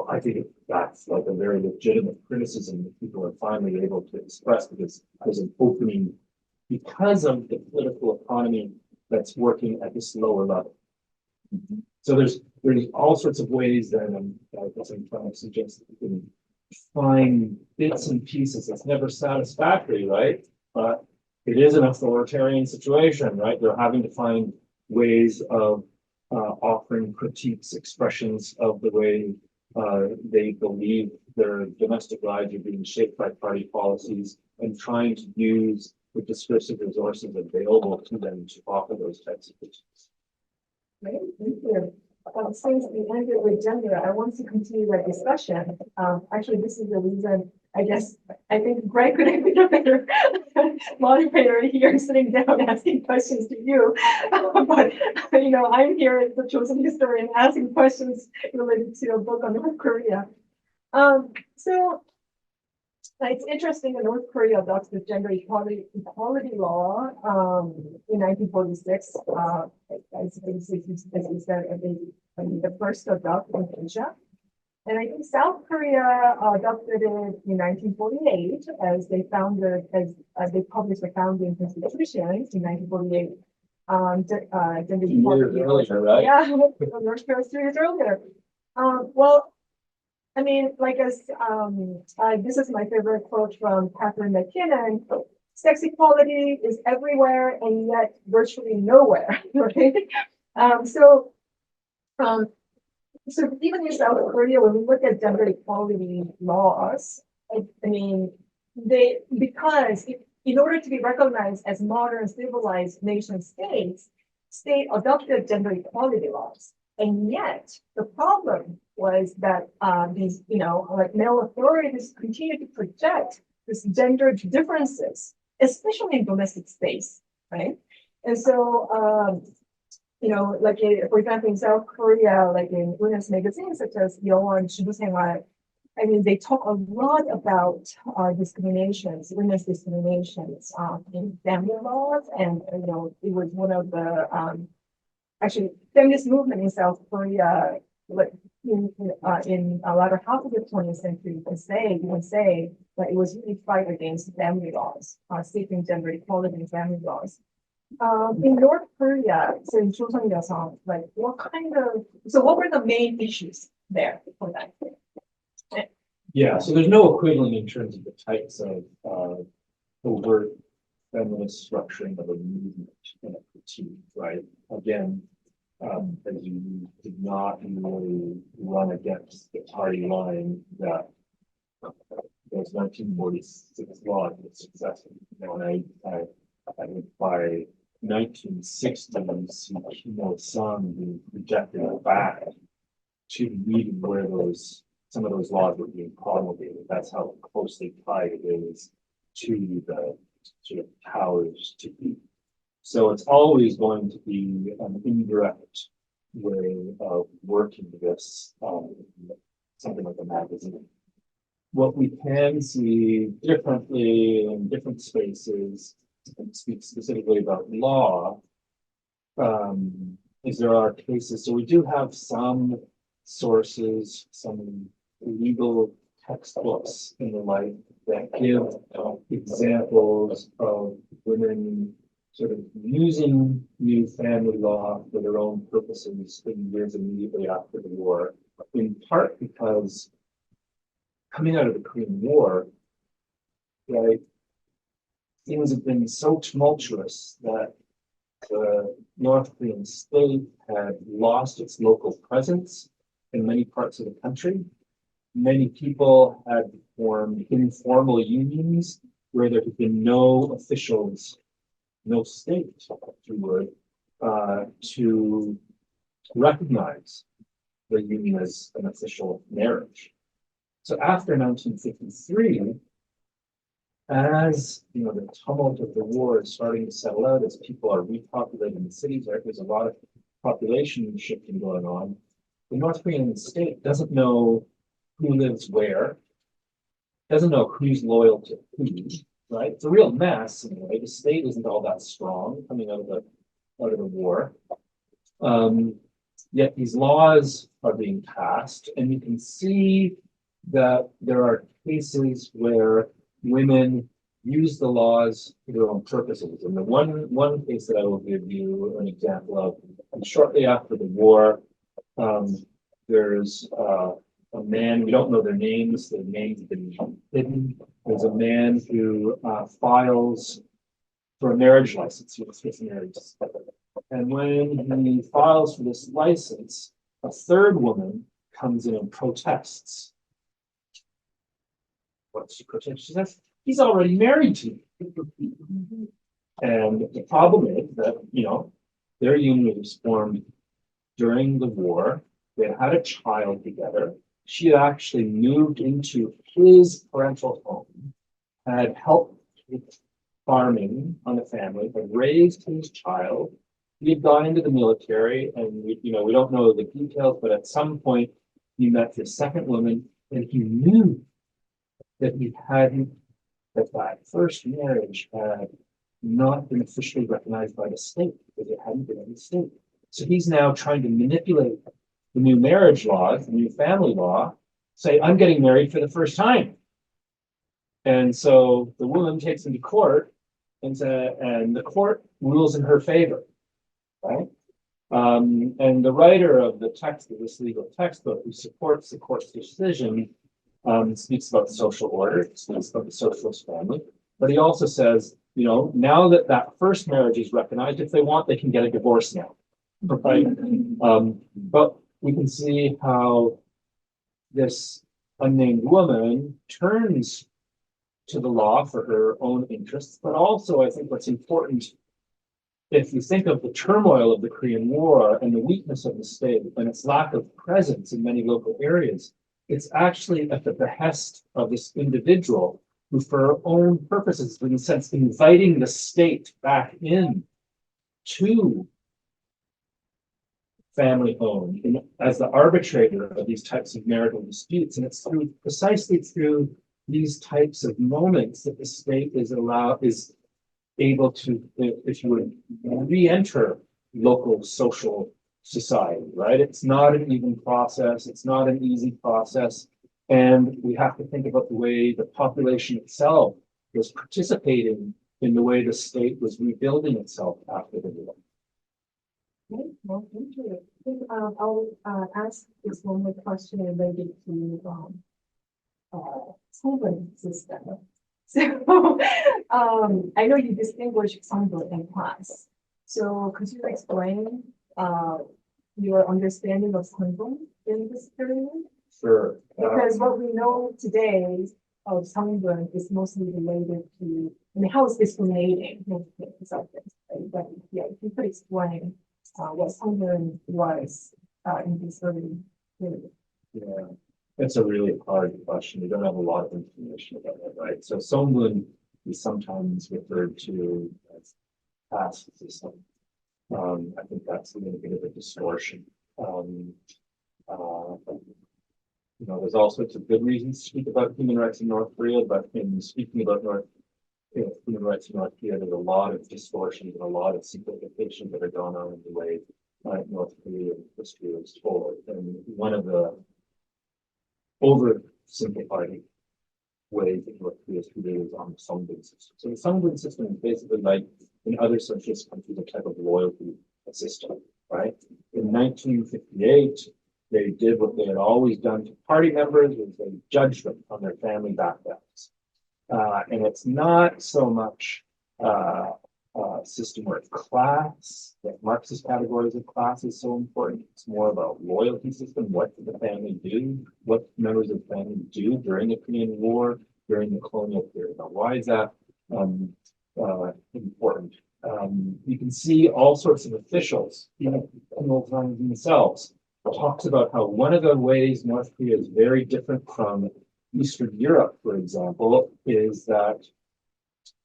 I think that's like a very legitimate criticism that people are finally able to express because there's an opening because of the political economy that's working at this lower level. So there's all sorts of ways that I guess I'm trying to suggest that you can find bits and pieces. It's never satisfactory, right? But it is an authoritarian situation, right? They're having to find ways of offering critiques, expressions of the way they believe their domestic lives are being shaped by party policies and trying to use the discursive resources available to them to offer those types of critiques. Great, thank you. Since we ended with gender, I want to continue that discussion. Actually, this is the reason, I think Greg could have been a better moderator here, sitting down asking questions to you. But, I'm here as the chosen historian asking questions related to a book on North Korea. So it's interesting that North Korea adopts the gender equality law in 1946. As you said, the first to adopt in Asia. And I think South Korea adopted it in 1948 as they founded, as they published the founding constitution in 1948. Gender equality. Earlier, right? Yeah, North Korea 3 years earlier. Well, I mean, this is my favorite quote from Catherine McKinnon. Sex equality is everywhere and yet virtually nowhere, right? So even in South Korea, when we look at gender equality laws, because in order to be recognized as modern civilized nation states, state adopted gender equality laws. And yet the problem was that these, male authorities continue to project this gender differences, especially in domestic space, right? And so, for example, in South Korea, like in women's magazines such as Young and Shibusengwal, they talk a lot about discriminations, women's discriminations in family laws, and it was one of the actually feminist movement in South Korea, like in a latter half of the 20th century, you can say that it was really fight against family laws, seeking gender equality in family laws. In North Korea, so in Chosun Yosung, what were the main issues there for that? Yeah, so there's no equivalent in terms of the types of overt feminist structuring of a movement and a critique, right? Again, as you did not really run against the party line that those 1946 laws were successful. And I think by 1960s, Kim Il-sung being projected back to meeting where some of those laws were being promulgated. That's how closely tied it is to the sort of powers to be. So it's always going to be an indirect way of working this, something like a magazine. What we can see differently in different spaces, and speak specifically about law, is there are cases, so we do have some sources, some legal textbooks and the like that give examples of women sort of using new family law for their own purposes in years immediately after the war, in part because coming out of the Korean War, right, things have been so tumultuous that the North Korean state had lost its local presence in many parts of the country. Many people had formed informal unions where there had been no officials, no state, if you would, to recognize the union as an official marriage. So after 1953, as you know, the tumult of the war is starting to settle out, as people are repopulating the cities, right? There's a lot of population shifting going on. The North Korean state doesn't know who lives where, doesn't know who's loyal to who, right? It's a real mess in a way. The state isn't all that strong coming out of the war. Yet these laws are being passed, and you can see that there are cases where women use the laws for their own purposes. And the one case that I will give you an example of, shortly after the war, there's a man, we don't know their names have been hidden. There's a man who files for a marriage license with Swiss marriages. And when he files for this license, a third woman comes in and protests. What she protests? She says, he's already married to me. And the problem is that, you know, their union was formed during the war. They had a child together. She had actually moved into his parental home, had helped with farming on the family, had raised his child. He had gone into the military, and we don't know the details, but at some point he met his second woman, and he knew that that first marriage had not been officially recognized by the state because it hadn't been in the state. So he's now trying to manipulate the new marriage laws, the new family law, say, I'm getting married for the first time. And so the woman takes him to court and the court rules in her favor, right? And the writer of the text of this legal textbook who supports the court's decision speaks about social order, speaks about the socialist family, but he also says, you know, now that that first marriage is recognized, if they want, they can get a divorce now, right? But we can see how this unnamed woman turns to the law for her own interests, but also I think what's important, if you think of the turmoil of the Korean War and the weakness of the state and its lack of presence in many local areas, it's actually at the behest of this individual who, for her own purposes, in a sense, inviting the state back in to family home as the arbitrator of these types of marital disputes. And it's precisely through these types of moments that the state is able to, if you would, re-enter local social society, right? It's not an even process. It's not an easy process. And we have to think about the way the population itself was participating in the way the state was rebuilding itself after the war. Okay, well, thank you. I think, I'll ask this one more question related to Songbird system. So I know you distinguish Songbird in class. So could you explain your understanding of Songbird in this period? Sure. Because what we know today of Songbird is mostly related to, I mean, how it's discriminating subjects, right? But yeah, if you could explain what Songbird was in this early period. Yeah, it's a really hard question. We don't have a lot of information about it, right? So Songbird is sometimes referred to as caste system. I think that's a little bit of a distortion. Um, there's all sorts of good reasons to speak about human rights in North Korea, but in speaking about human rights in North Korea, there's a lot of distortions and a lot of simplification that are going on in the way North Korean history is told. And one of the oversimplified ways that North Korea is treated is on the Songbin system. So the Songbin system is basically like in other socialist countries, a type of loyalty system, right? In 1958, they did what they had always done to party members, was they judged them on their family backgrounds. And it's not so much a system where it's class, that Marxist categories of class is so important. It's more about loyalty system. What did the family do? What members of the family do during the Korean War, during the colonial period? Now, why is that important? You can see all sorts of officials, even criminal times themselves, talks about how one of the ways North Korea is very different from Eastern Europe, for example, is that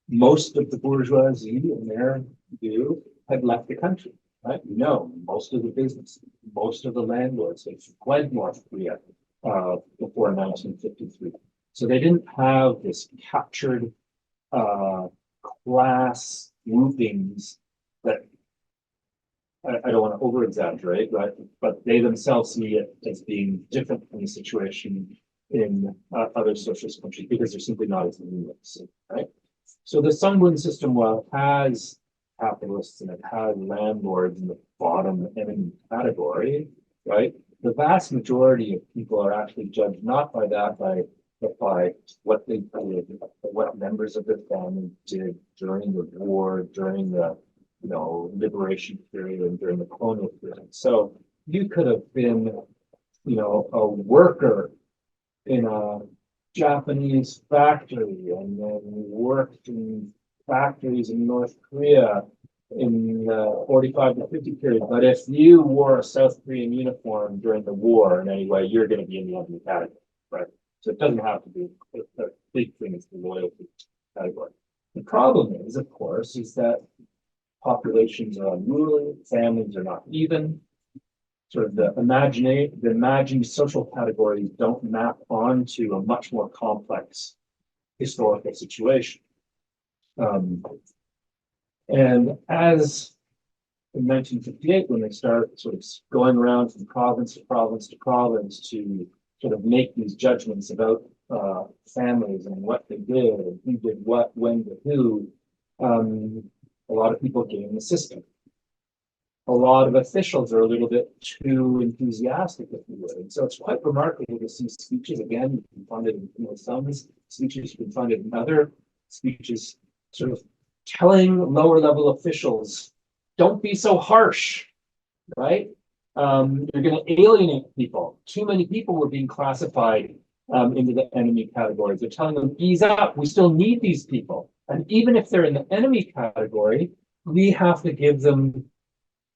most of the bourgeoisie in their view had left the country, right? Most of the business, most of the landlords had fled North Korea before 1953. So they didn't have this captured class groupings that I don't want to over exaggerate, right? But they themselves see it as being different from the situation in other socialist countries because they're simply not as numerous, right? So the Songbin system, while it has capitalists and it has landlords in the bottom enemy category, right? The vast majority of people are actually judged not by that, but by what they did, what members of their family did during the war, during the liberation period and during the colonial period. So you could have been, a worker in a Japanese factory and then worked in factories in North Korea in the 45 to 50 period. But if you wore a South Korean uniform during the war in any way, you're going to be in the enemy category, right? So it doesn't have to be a big thing, it's the loyalty category. The problem is, of course, is that populations are unruly, families are not even. Sort of the imagined social categories don't map onto a much more complex historical situation. And as in 1958, when they start sort of going around from province to province to province to sort of make these judgments about families and what they did and who did what, when to who, a lot of people game the system. A lot of officials are a little bit too enthusiastic, if you would. And so it's quite remarkable to see speeches, again, you can find it in some speeches, you can find it in other speeches, sort of telling lower level officials, don't be so harsh, right? You're going to alienate people. Too many people were being classified into the enemy categories. They're telling them, ease up, we still need these people. And even if they're in the enemy category, we have to give them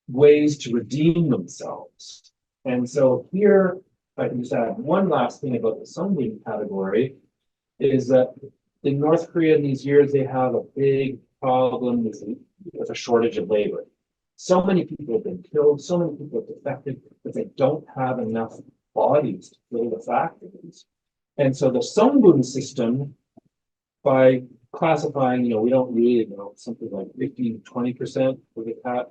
ways to redeem themselves. And so here, if I can just add one last thing about the Songbin category, is that in North Korea in these years, they have a big problem with a shortage of labor. So many people have been killed, so many people have defected, that they don't have enough bodies to fill the factories. And so the Songbin system, by classifying, we don't really know, something like 15 to 20%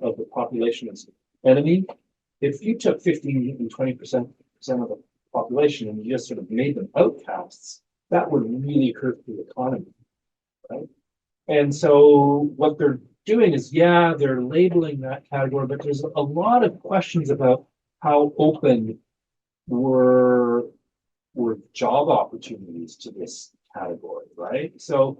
of the population is enemy. If you took 15 and 20% of the population and you just sort of made them outcasts, that would really hurt the economy, right? And so what they're doing is, they're labeling that category, but there's a lot of questions about how open were job opportunities to this category, right? So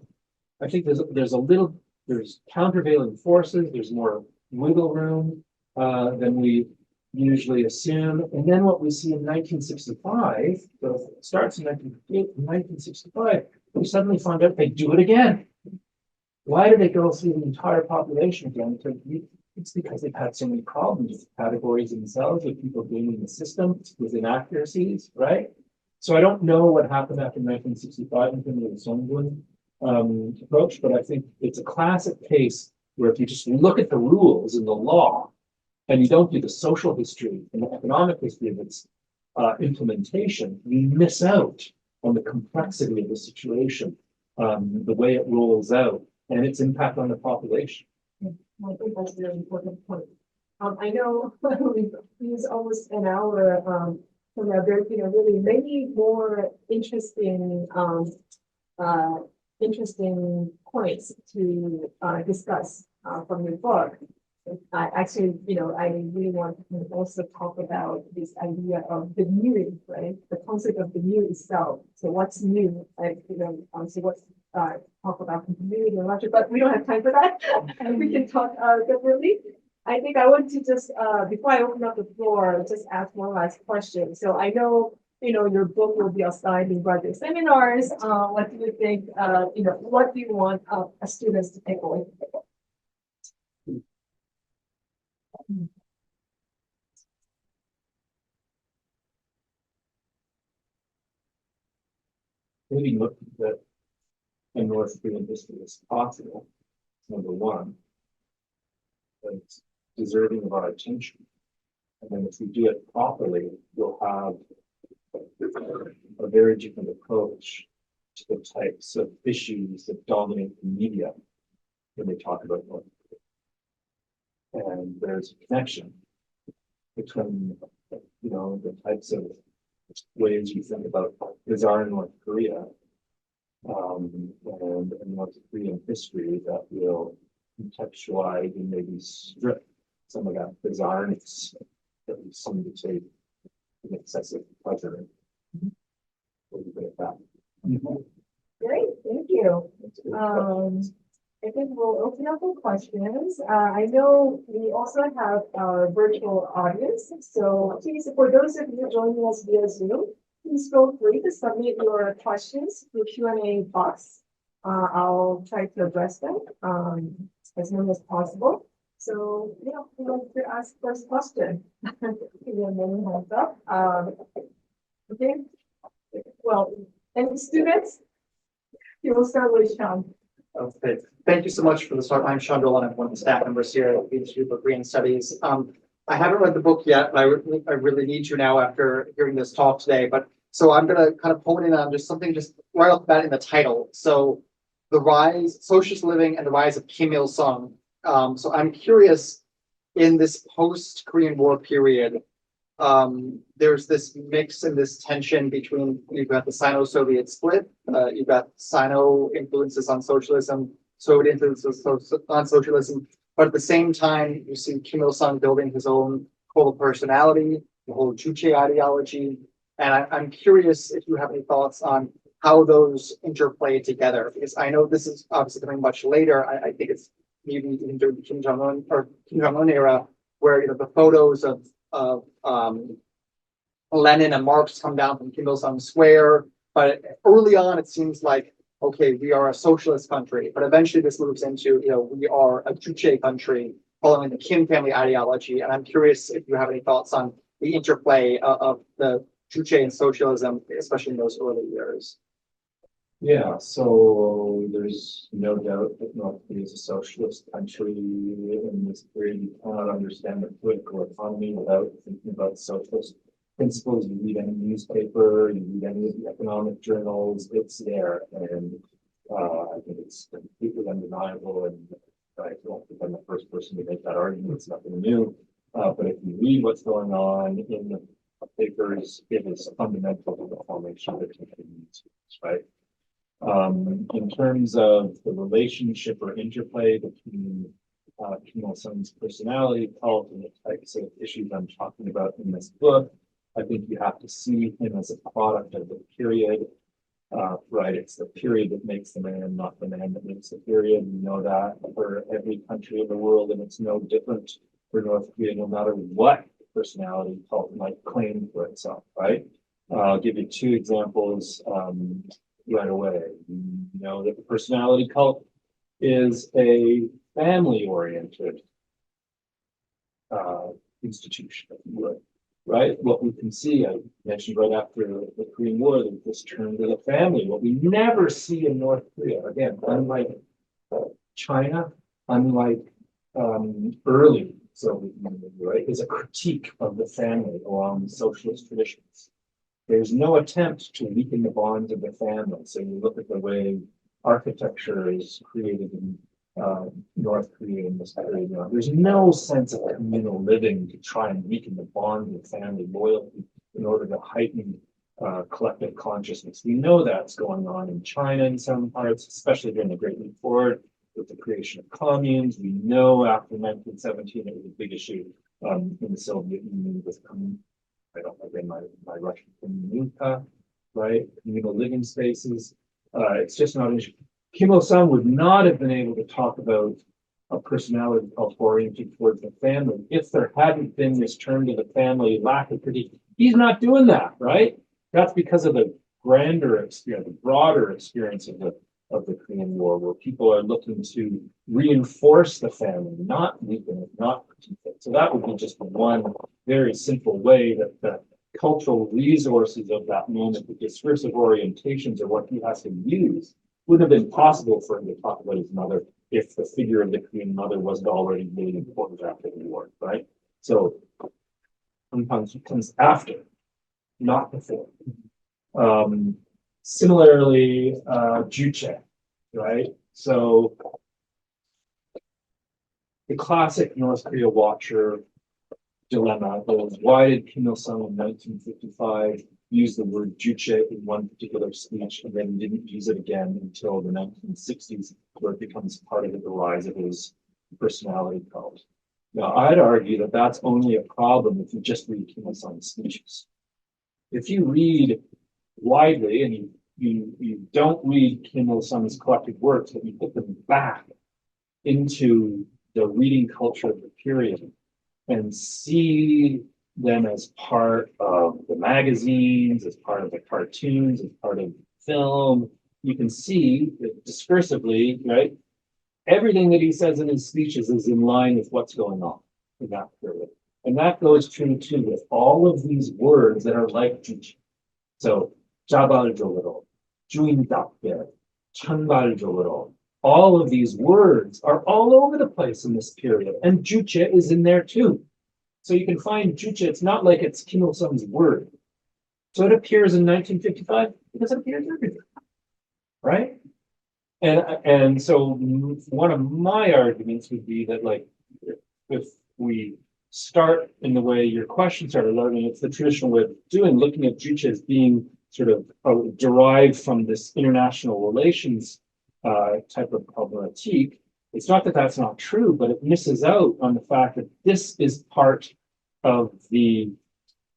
I think there's countervailing forces, there's more wiggle room than we usually assume. And then what we see in 1965, so it starts in 1965, we suddenly find out they do it again. Why do they go through the entire population again? It's because they've had so many problems with categories themselves, with people gaming the system, with inaccuracies, right? So I don't know what happened after 1965 in terms of the Songbin approach, but I think it's a classic case where if you just look at the rules in the law, and you don't do the social history and the economic history of its implementation, you miss out on the complexity of the situation, the way it rolls out, and its impact on the population. I think that's a really important point. I know we've used almost an hour, so now there's, really many more interesting, interesting points to discuss from your book. I actually, I really want to also talk about this idea of the new, right? The concept of the new itself. So what's new? So what's talk about continuity and logic, but we don't have time for that. And we can talk separately. I think I want to just before I open up the floor, just ask one last question. So I know your book will be assigned in graduate seminars. What do you think? What do you want students to take away? Maybe look at the North Korean history as possible. Number one, it's deserving of our attention. And then if we do it properly, you'll have a very different approach to the types of issues that dominate the media when they talk about North Korea. And there's a connection between, the types of ways you think about bizarre North Korea and North Korean history that will contextualize and maybe strip some of that bizarreness that we seem to take an excessive pleasure in. We'll leave it at that. Great, thank you. I think we'll open up for questions. I know we also have our virtual audience. So please, for those of you joining us via Zoom, please feel free to submit your questions through Q&A box. I'll try to address them as soon as possible. So, we want to ask first question. Give you a minute hands up. Okay. Well, any students? You will start with Sean. Okay, thank you so much for the start. I'm Sean Dolan. I'm one of the staff members here at the Institute for Korean Studies. I haven't read the book yet, but I really need to now after hearing this talk today. But so I'm going to kind of hone in on just something just right off the bat in the title. So the rise, socialist living and the rise of Kim Il-sung. So I'm curious, in this post-Korean War period, there's this mix and this tension between, you've got the Sino-Soviet split, you've got Sino influences on socialism, Soviet influences on socialism, but at the same time, you see Kim Il-sung building his own cult of personality, the whole Juche ideology, and I'm curious if you have any thoughts on how those interplay together, because I know this is obviously coming much later. I think it's maybe even during the Kim Jong-un era, where the photos of Lenin and Marx come down from Kim Il-sung Square, but early on it seems like, okay, we are a socialist country, but eventually this moves into, we are a Juche country following the Kim family ideology, and I'm curious if you have any thoughts on the interplay of the Juche and socialism, especially in those early years. Yeah, so there's no doubt that North Korea is a socialist country. In this period, you cannot understand the political economy without thinking about socialist principles. You read any newspaper, you read any of the economic journals, it's there. And I think it's completely undeniable. And I don't think I'm the first person to make that argument. It's nothing new. But if you read what's going on in the papers, it is fundamental to the formation of the communities, right? In terms of the relationship or interplay between Kim Il-sung's personality, cult, and the types of issues I'm talking about in this book, I think you have to see him as a product of the period, right? It's the period that makes the man, not the man that makes the period. We know that for every country in the world, and it's no different for North Korea, no matter what personality cult might claim for itself, right? I'll give you two examples right away. You know that the personality cult is a family-oriented institution, if you would, right? What we can see, I mentioned right after the Korean War, that this turn to the family. What we never see in North Korea, again, unlike China, unlike early Soviet Union, right, is a critique of the family along socialist traditions. There's no attempt to weaken the bonds of the family. So you look at the way architecture is created in North Korea in this period. There's no sense of communal living to try and weaken the bonds of family loyalty in order to heighten collective consciousness. We know that's going on in China in some parts, especially during the Great Leap Forward with the creation of communes. We know after 1917 it was a big issue in the Soviet Union with I don't know again my Russian community, right? Communal living spaces. It's just not an issue. Kim Il-sung would not have been able to talk about a personality cult oriented towards the family if there hadn't been this turn to the family lack of critique. He's not doing that, right? That's because of the grander experience, the broader experience of the Korean War, where people are looking to reinforce the family, not weaken it, not critique it. So that would be just one very simple way that the cultural resources of that moment, the discursive orientations are what he has to use. Wouldn't have been possible for him to talk about his mother if the figure of the Korean mother wasn't already really important after the war, right? So sometimes it comes after, not before. Similarly, Juche, right? So the classic North Korea watcher dilemma was, why did Kim Il-sung in 1955 use the word Juche in one particular speech and then didn't use it again until the 1960s, where it becomes part of the rise of his personality cult? Now, I'd argue that that's only a problem if you just read Kim Il-sung's speeches. If you read widely and you don't read Kim Il-sung's collected works, but you put them back into the reading culture of the period and see them as part of the magazines, as part of the cartoons, as part of film, you can see that discursively, right? Everything that he says in his speeches is in line with what's going on in that period. And that goes true too with all of these words that are like Juche. So, 자발적으로, 주인답게, 천발적으로, all of these words are all over the place in this period. And Juche is in there too. So you can find Juche, it's not like it's Kim Il-sung's word. So it appears in 1955 because it appears everywhere, right? And so one of my arguments would be that, like, if we start in the way your question started, learning, it's the traditional way of doing, looking at Juche as being sort of derived from this international relations type of problematique. It's not that that's not true, but it misses out on the fact that this is part of the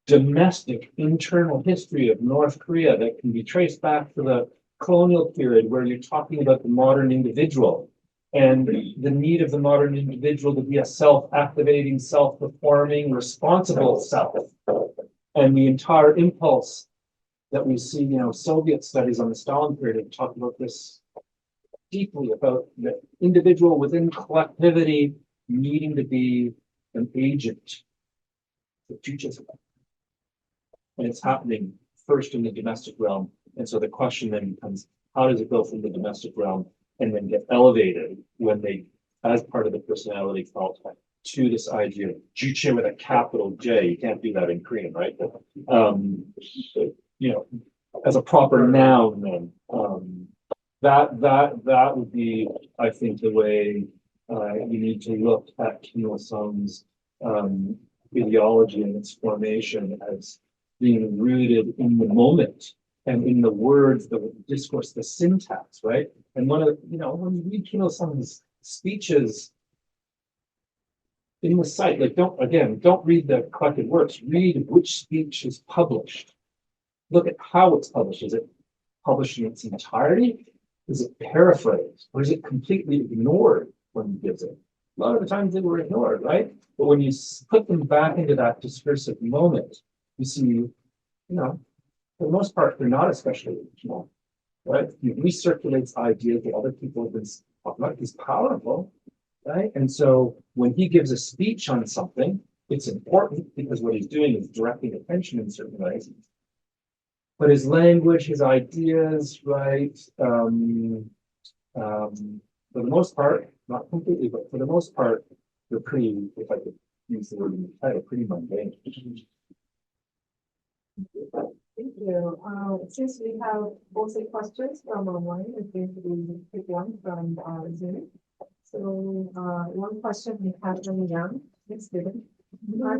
domestic internal history of North Korea that can be traced back to the colonial period, where you're talking about the modern individual and the need of the modern individual to be a self-activating, self-performing, responsible self. And the entire impulse that we see, Soviet studies on the Stalin period have talked about this deeply, about the individual within collectivity needing to be an agent for futures. And it's happening first in the domestic realm. And so the question then becomes, how does it go from the domestic realm and then get elevated when they, as part of the personality cult, to this idea of Juche with a capital J? You can't do that in Korean, right? As a proper noun, then that would be, I think, the way you need to look at Kim Il-sung's ideology and its formation as being rooted in the moment and in the words, the discourse, the syntax, right? And when you read Kim Il-sung's speeches in the site, like, don't read the collected works, read which speech is published. Look at how it's published. Is it published in its entirety? Is it paraphrased? Or is it completely ignored when he gives it? A lot of the times they were ignored, right? But when you put them back into that discursive moment, you see, for the most part, they're not especially original, right? He recirculates ideas that other people have been talking about. He's powerful, right? And so when he gives a speech on something, it's important because what he's doing is directing attention in certain ways. But his language, his ideas, right? For the most part, not completely, but for the most part, they're pretty, if I could use the word in the title, pretty mundane. Thank you. Since we have also questions from online, I think we pick one from Zoom. So, one question we have from Young. Thanks, David.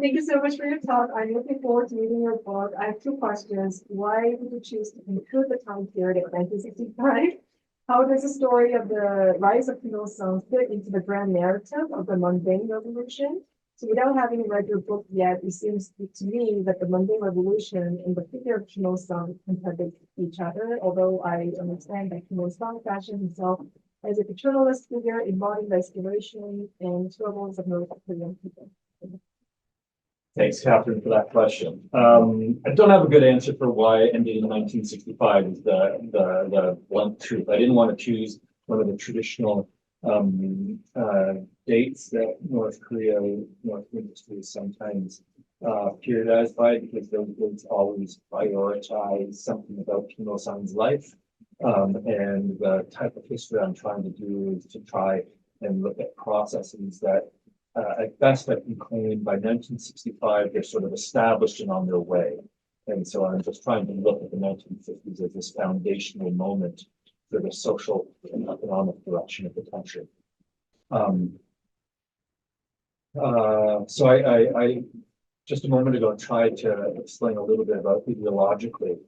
Thank you so much for your talk. I'm looking forward to reading your book. I have two questions. Why did you choose to include the time period of 1965? How does the story of the rise of Kim Il-sung fit into the grand narrative of the Mundane Revolution? So without having read your book yet, it seems to me that the Mundane Revolution and the figure of Kim Il-sung contradict each other, although I understand that Kim Il-sung fashioned himself as a paternalist figure embodying the aspiration and struggles of North Korean people. Thanks, Catherine, for that question. I don't have a good answer for why it ended in 1965 is the blunt truth. I didn't want to choose one of the traditional dates that North Korean history is sometimes periodized by, because those dates always prioritize something about Kim Il-sung's life. And the type of history I'm trying to do is to try and look at processes that at best I can claim by 1965 they're sort of established and on their way. And so I'm just trying to look at the 1950s as this foundational moment for the social and economic direction of the country. So I just a moment ago tried to explain a little bit about ideologically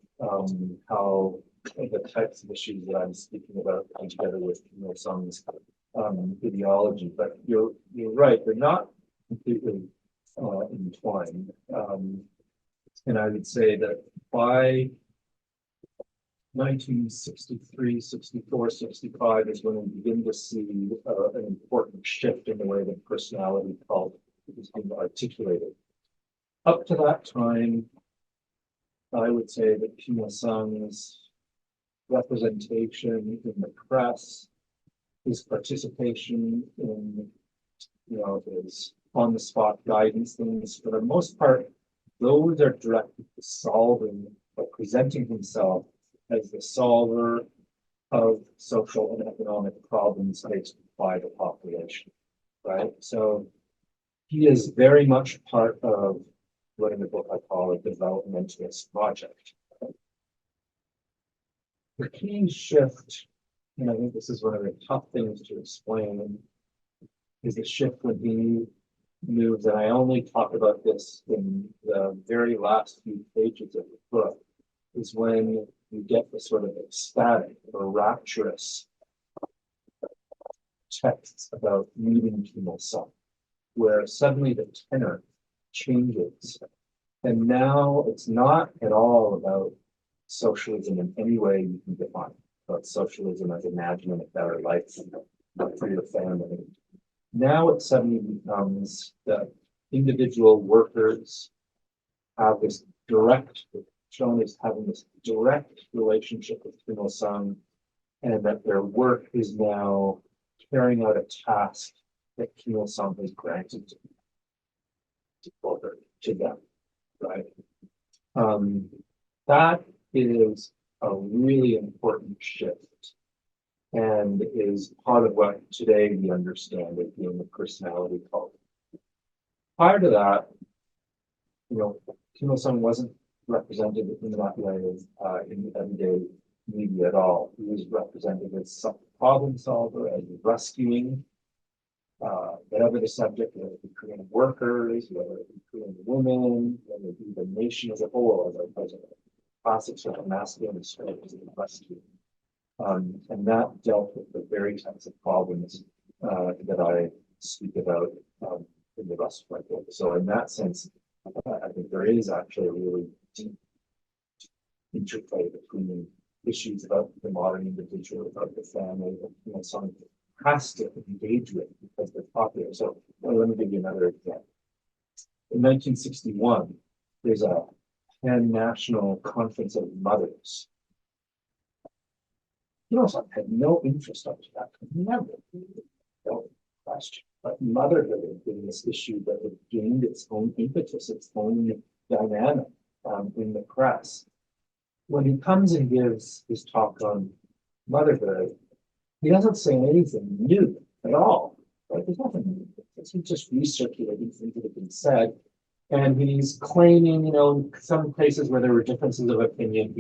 how the types of issues that I'm speaking about come together with Kim Il-sung's ideology, but you're right, they're not completely entwined. And I would say that by 1963, 64, 65 is when we begin to see an important shift in the way that personality cult is being articulated. Up to that time, I would say that Kim Il-sung's representation in the press, his participation in, his on-the-spot guidance things, for the most part, those are directed to solving or presenting himself as the solver of social and economic problems faced by the population, right? So he is very much part of what in the book I call a developmentalist project. The key shift, and I think this is one of the tough things to explain, is the shift when he moves, and I only talk about this in the very last few pages of the book, is when you get the sort of ecstatic or rapturous texts about meeting Kim Il-sung, where suddenly the tenor changes. And now it's not at all about socialism in any way you can define, about socialism as imagining a better life for your family. Now it suddenly becomes that individual workers have this direct, shown as having this direct relationship with Kim Il-sung, and that their work is now carrying out a task that Kim Il-sung has granted to them, right? That is a really important shift, and is part of what today we understand as being the personality cult. Prior to that, Kim Il-sung wasn't represented in that way in the everyday media at all. He was represented as some problem solver, as rescuing whatever the subject, whether it be Korean workers, whether it be Korean women, whether it be the nation as a whole, as a classic sort of masculine strategy of rescue. And that dealt with the very types of problems that I speak about in the rest of my book. So in that sense, I think there is actually a really deep interplay between issues about the modern individual, about the family, that someone has to engage with because they're popular. So let me give you another example. In 1961, there's a pan-national conference of mothers. Had no interest up to that, never, no question. But motherhood has been this issue that has gained its own impetus, its own dynamic in the press. When he comes and gives his talk on motherhood, he doesn't say anything new at all. Right? There's nothing new. he's just recirculating things that have been said. And he's claiming, in some places where there were differences of opinion,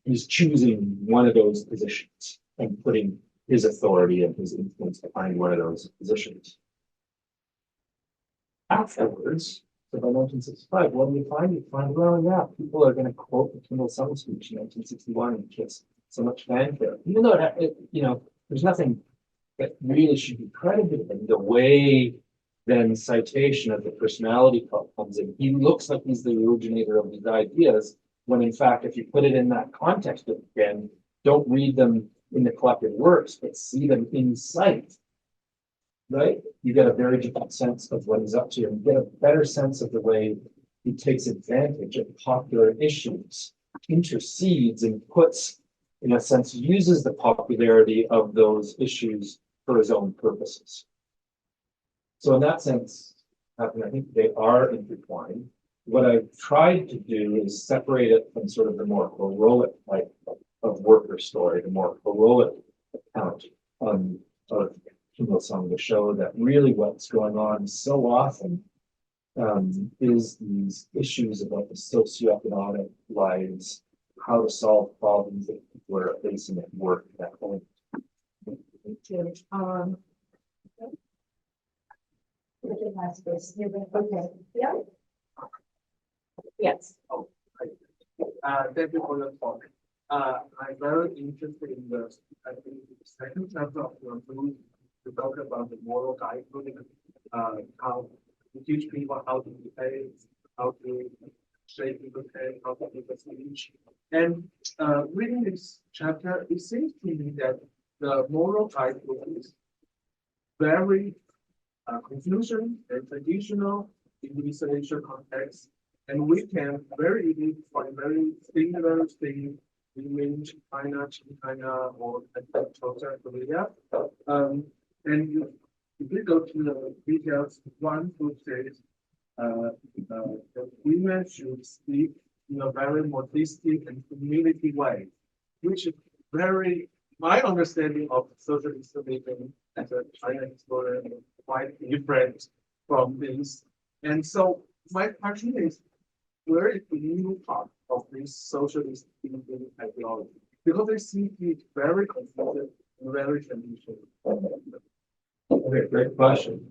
he's choosing one of those positions and putting his authority and his influence behind one of those positions. Afterwards, so by 1965, what do you find? You find, well, yeah, people are going to quote the Kimball Summer speech in 1961 and gets so much fanfare, even though there's nothing that really should be credited in the way then citation of the personality cult comes in. He looks like he's the originator of these ideas, when in fact, if you put it in that context again, don't read them in the collected works, but see them in sight. Right? You get a very different sense of what he's up to, and you get a better sense of the way he takes advantage of popular issues, intercedes and puts, in a sense, uses the popularity of those issues for his own purposes. So in that sense, I think they are intertwined. What I've tried to do is separate it from sort of the more heroic type of worker story, the more heroic account of Kim Il-sung, to show that really what's going on so often is these issues about the socioeconomic lives, how to solve problems that people are facing at work, that point. Thank you. Okay. Yeah. Yes. Thank you for your talk. I'm very interested in I think, the second chapter of your book. You talk about the moral guidebook, how to teach people how to behave, how to shape people's head, how to make a speech. And reading this chapter, it seems to me that the moral guidebook is very confusing and traditional in the social context, and we can very easily find very similar things in China, or South Korea. And if we go to the details, one who says that women should speak in a very modestic and humility way, which is very, my understanding of socialist living as a China historian, quite different from this. And so my question is, where is the new part of this socialist thinking ideology? Because they seem to be very confusing and very traditional. Okay, great question.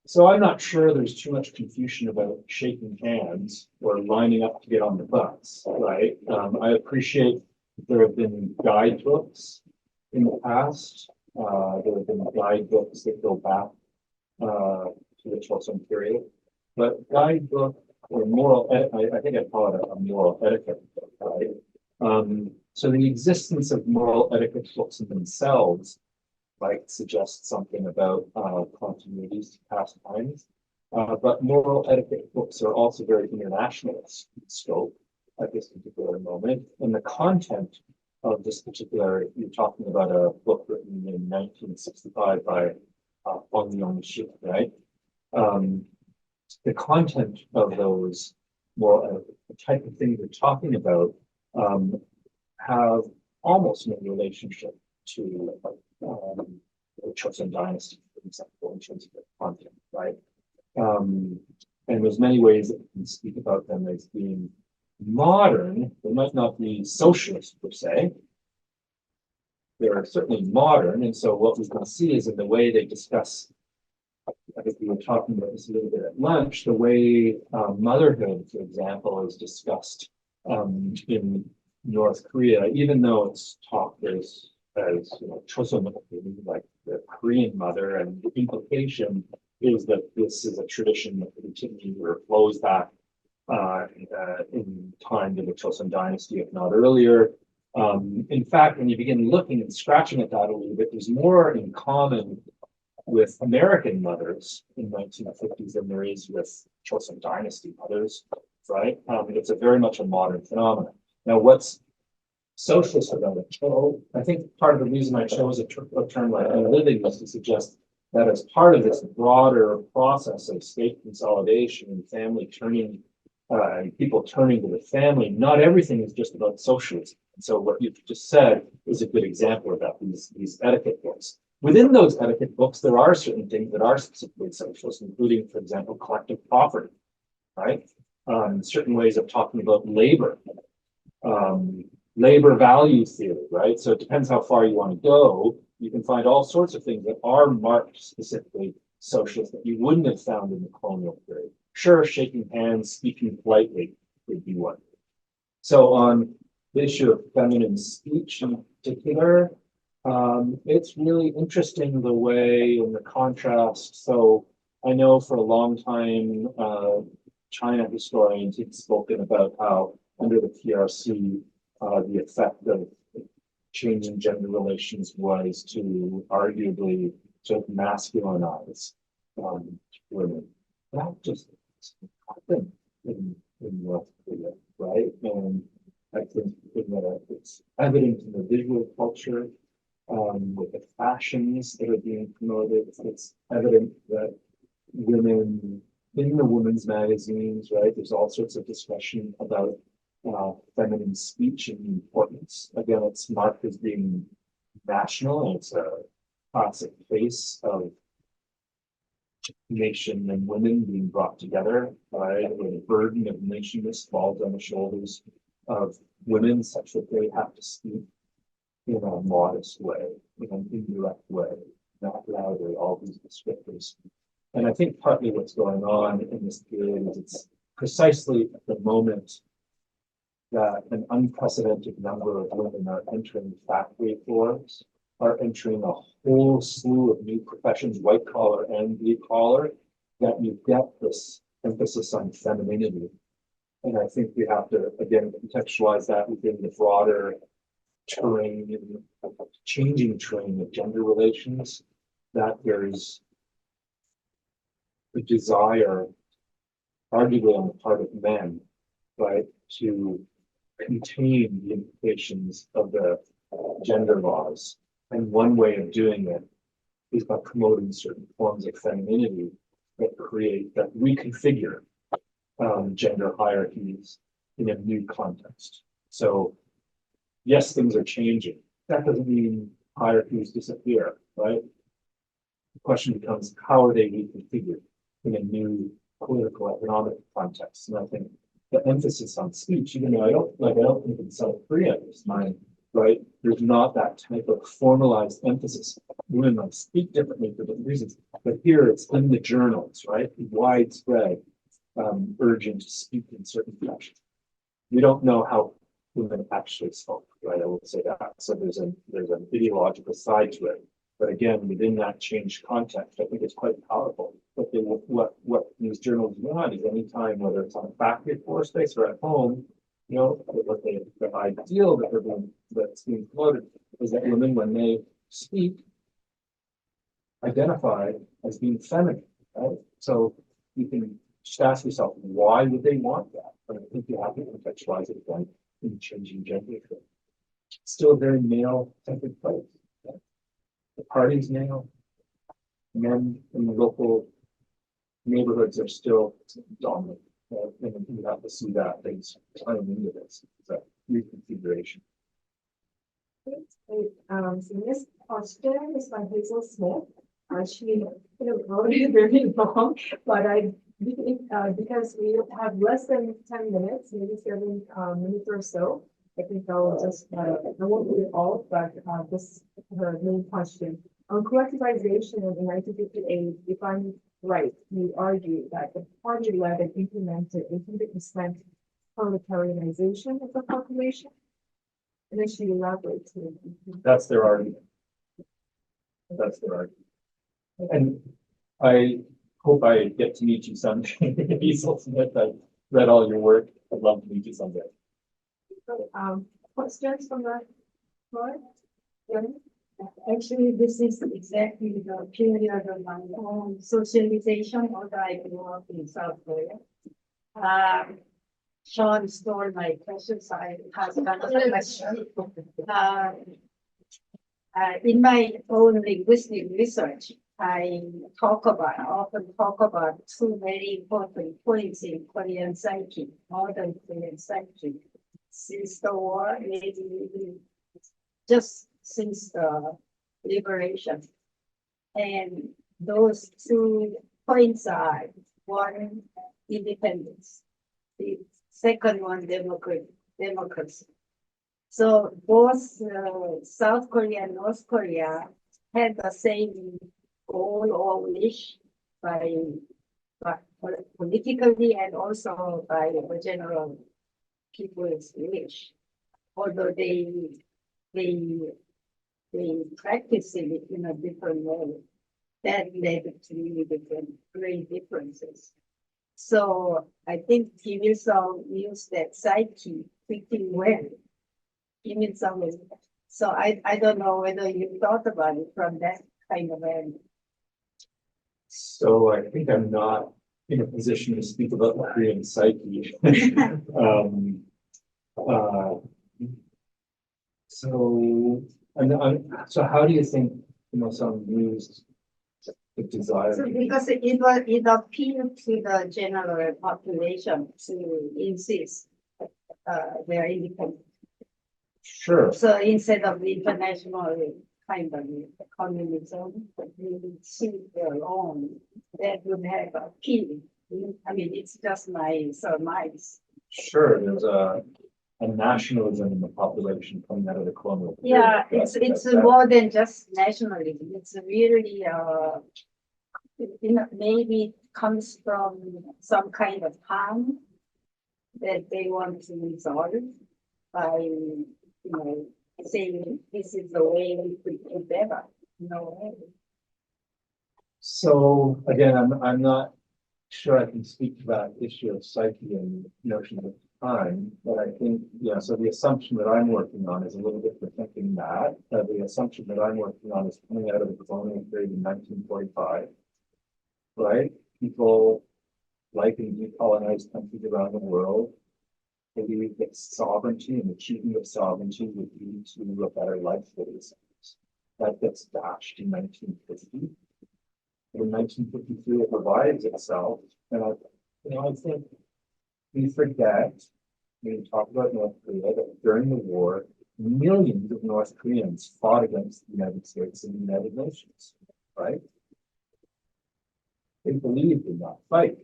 So I'm not sure there's too much confusion about shaking hands or lining up to get on the bus, right? I appreciate that there have been guidebooks in the past. There have been guidebooks that go back to the Chosun period, but guidebook or moral, I think I'd call it a moral etiquette book, right? So the existence of moral etiquette books in themselves might suggest something about continuities to past times. But moral etiquette books are also very internationalist in scope at this particular moment. And the content of this particular, you're talking about a book written in 1965 by Huang Yongxi, right? The content of those moral the type of things we're talking about have almost no relationship to the Chosun dynasty, for example, in terms of their content, right? And there's many ways that we can speak about them as being modern. They might not be socialist per se. They're certainly modern, and so what we can see is in the way they discuss. I think we were talking about this a little bit at lunch. The way motherhood, for example, is discussed in North Korea, even though it's talked as Chosun, like the Korean mother, and the implication is that this is a tradition that continues or flows back in time to the Chosun dynasty, if not earlier. In fact, when you begin looking and scratching at that a little bit, there's more in common with American mothers in 1950s than there is with Chosun dynasty mothers, right? It's a very much a modern phenomenon. Now, what's socialist about it? Well, I think part of the reason I chose a term like living was to suggest that as part of this broader process of state consolidation and family turning, and people turning to the family, not everything is just about socialism. And so what you've just said is a good example of that, these etiquette books. Within those etiquette books, there are certain things that are specifically socialist, including, for example, collective property, right? Certain ways of talking about labor, labor value theory, right? So it depends how far you want to go. You can find all sorts of things that are marked specifically socialist that you wouldn't have found in the colonial period. Sure, shaking hands, speaking politely would be one. So on the issue of feminine speech in particular, it's really interesting the way in the contrast. So I know for a long time, China historians had spoken about how under the PRC, the effect of changing gender relations was to arguably sort of masculinize women. That just happened in North Korea, right? And I think it's evident in the visual culture, with the fashions that are being promoted. It's evident that women in the women's magazines, right? There's all sorts of discussion about feminine speech and the importance. Again, it's marked as being national, and it's a classic case of nation and women being brought together, right? Where the burden of nationness falls on the shoulders of women, such that they have to speak in a modest way, in an indirect way, not loudly, all these descriptors. And I think partly what's going on in this period is it's precisely at the moment that an unprecedented number of women are entering factory floors, are entering a whole slew of new professions, white collar and blue collar, that you get this emphasis on femininity. And I think we have to, again, contextualize that within the broader terrain, changing terrain of gender relations, that there's a desire, arguably on the part of men, right, to contain the implications of the gender laws. And one way of doing it is by promoting certain forms of femininity that reconfigure gender hierarchies in a new context. So yes, things are changing. That doesn't mean hierarchies disappear, right? The question becomes, how are they reconfigured in a new political, economic context? And I think the emphasis on speech, even though I don't think in South Korea at this time, right? There's not that type of formalized emphasis. Women might speak differently for different reasons, but here it's in the journals, right? Widespread urging to speak in certain fashion. We don't know how women actually spoke, right? I will say that. So there's an ideological side to it. But again, within that changed context, I think it's quite powerful. What these journals want is any time, whether it's on a factory floor space or at home, you know, the ideal that's being promoted is that women, when they speak, identify as being feminine, right? So you can just ask yourself, why would they want that? But I think you have to contextualize it again in changing gender. It's still a very male-centered place. Right? The party's male. Men in the local neighborhoods are still dominant. And you have to see that things turning into this. That reconfiguration. So this question is by Hazel Smith. She wrote it very long, but I think because we have less than 10 minutes, maybe 7 minutes or so, I think I'll just I won't read it all, but this is her main question. On collectivization in 1958, if I'm right, you argue that the party led and implemented 100% proletarianization of the population. And then she elaborates. That's their argument. That's their argument. And I hope I get to meet you someday. Hazel Smith, I've read all your work. I'd love to meet you someday. Questions from the floor? Yeah. Actually, this is exactly the period of my own socialization, although I grew up in South Korea. Sean stole my questions. I have another question. In my own linguistic research, I often talk about two very important points in Korean psyche, modern Korean psyche. Since the war, maybe just since the liberation, And those 2 points are one, independence. The second one, democracy. So both South Korea and North Korea had the same goal or wish by, by politically and also by the general people's wish. Although they practice it in a different way. That led to really different, great differences. So I think Kim Il-sung used that psyche pretty well. Kim Il-sung is, so I don't know whether you thought about it from that kind of angle. So I think I'm not in a position to speak about the Korean psyche. uh, so how do you think, some used the desire? So because it appealed to the general population to insist their independence. Sure. So instead of the international kind of communism, we would see their own, that would have appeal. I mean, it's just my surmise. Sure, there's a nationalism in the population coming out of the colonial period. Yeah, it's more than just nationalism. It's really maybe it comes from some kind of harm that they want to resolve by saying this is the way we could do better. No. So again, I'm not sure I can speak to that issue of psyche and notion of time, but I think, so the assumption that I'm working on is a little bit for thinking that. The assumption that I'm working on is coming out of the colonial period in 1945, right? People, like in decolonized countries around the world, believe that sovereignty and achievement of sovereignty would lead to a better life for themselves. That gets dashed in 1950. In 1953, it revives itself, and I think we forget, when we talk about North Korea, that during the war, millions of North Koreans fought against the United States and the United Nations, right? They believed in that fight.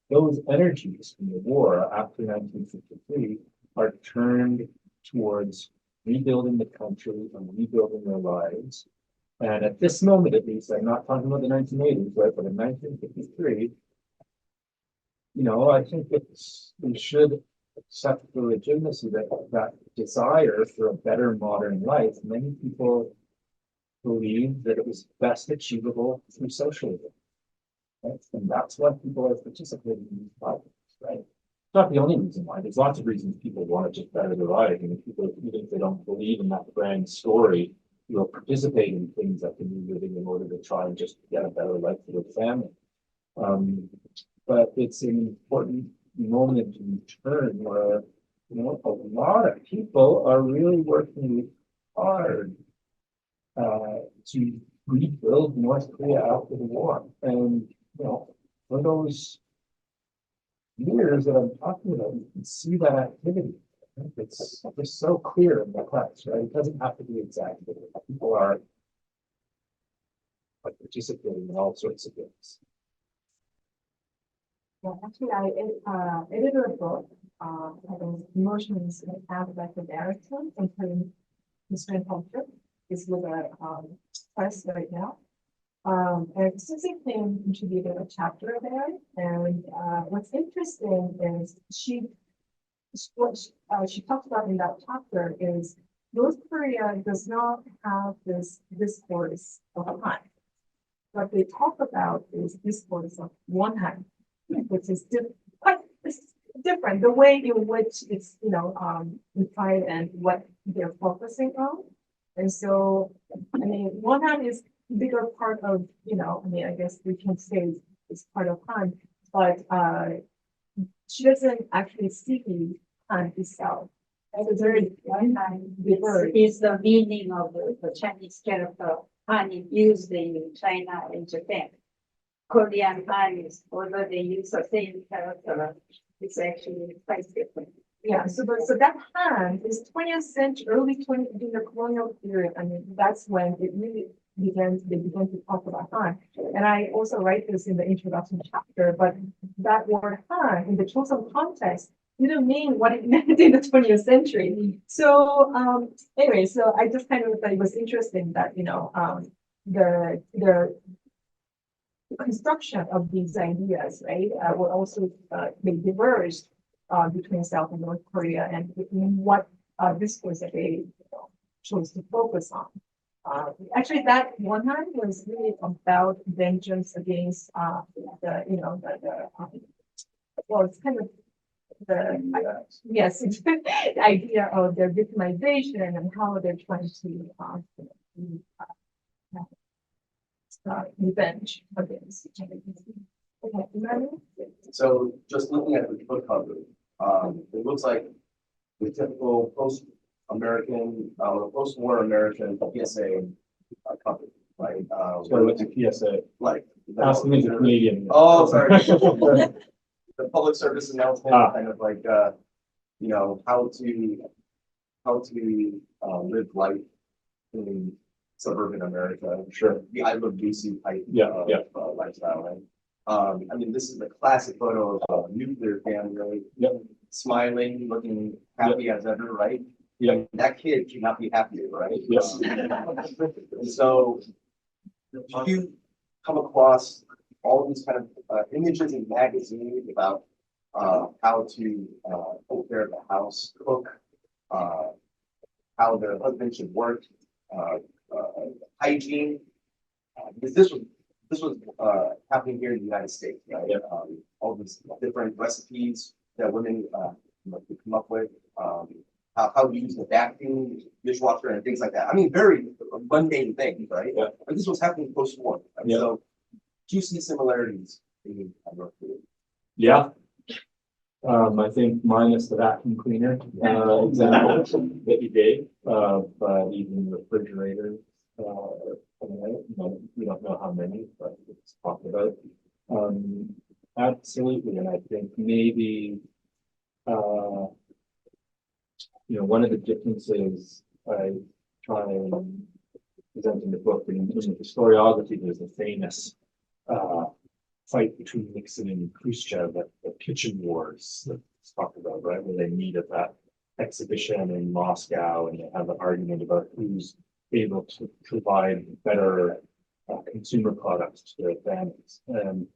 Those energies from the war after 1953 are turned towards rebuilding the country and rebuilding their lives. And at this moment, at least, I'm not talking about the 1980s, right? But in 1953, I think we should accept the legitimacy that desire for a better modern life. Many people believe that it was best achievable through socialism. Right? And that's why people are participating in these projects, right? It's not the only reason why. There's lots of reasons people want to just better their life. And people, even if they don't believe in that grand story, you'll participate in things that can be living in order to try and just get a better life for their family. But it's an important moment in turn where, a lot of people are really working hard to rebuild North Korea after the war. And, for those years that I'm talking about, you can see that activity. It's just so clear in the text, right? It doesn't have to be exact, but people are participating in all sorts of things. Yeah, actually, I edited a book, emotions and affect the director, including history and culture. This was a press right now. And Susie Kim contributed a chapter there. And what's interesting is she talked about in that chapter is North Korea does not have this discourse of time. What they talk about is discourse of one hand, which is quite different. The way in which it's implied and what they're focusing on. And so, one hand is bigger part of, I guess we can say it's part of Han, but she doesn't actually see Han itself. It's very It's the meaning of the Chinese character Han is used in China and Japan. Korean Han is, although they use the same character, it's actually quite different. Yeah, so that Han is 20th century, early 20th, during the colonial period. I mean, that's when it really they began to talk about Han. And I also write this in the introduction chapter, but that word Han in the chosen context didn't mean what it meant in the 20th century. So anyway, so I just kind of thought it was interesting that, the construction of these ideas, right, were also they diverged between South and North Korea, and in what discourse that they chose to focus on. Actually, that one hand was really about vengeance against well, it's kind of the yes, it's the idea of their victimization and how they're trying to revenge against each other. Okay, Emmanuel? So just looking at the book cover, it looks like the typical post-American, post-war American PSA cover, right? So what's a PSA? Like. Ask me the Canadian. Oh, sorry. The public service announcement, kind of like, how to live life in suburban America. Sure. The I Love BC type. Yeah. Lifestyle, right? I mean, this is the classic photo of a nuclear family. Yep. Smiling, looking happy as ever, right? Yeah. That kid cannot be happier, right? Yes. And so, do you come across all these kind of images in magazines about how to take care of the house, cook, how the husband should work, hygiene? Because this was happening here in the United States, right? Yeah. All these different recipes that women could come up with, how to use the vacuum, dishwasher, and things like that. I mean, very mundane things, right? Yeah. But this was happening post-war. And Yeah. so, do you see similarities in North Korea? Yeah. I think minus the vacuum cleaner example that you gave, but even refrigerators, we don't know how many, but it's talked about. Absolutely, and I think maybe one of the differences I try and present in the book, in the historiography, there's a famous fight between Nixon and Khrushchev, the kitchen wars that's talked about, right? Where they meet at that exhibition in Moscow and they have an argument about who's able to provide better consumer products to their families. And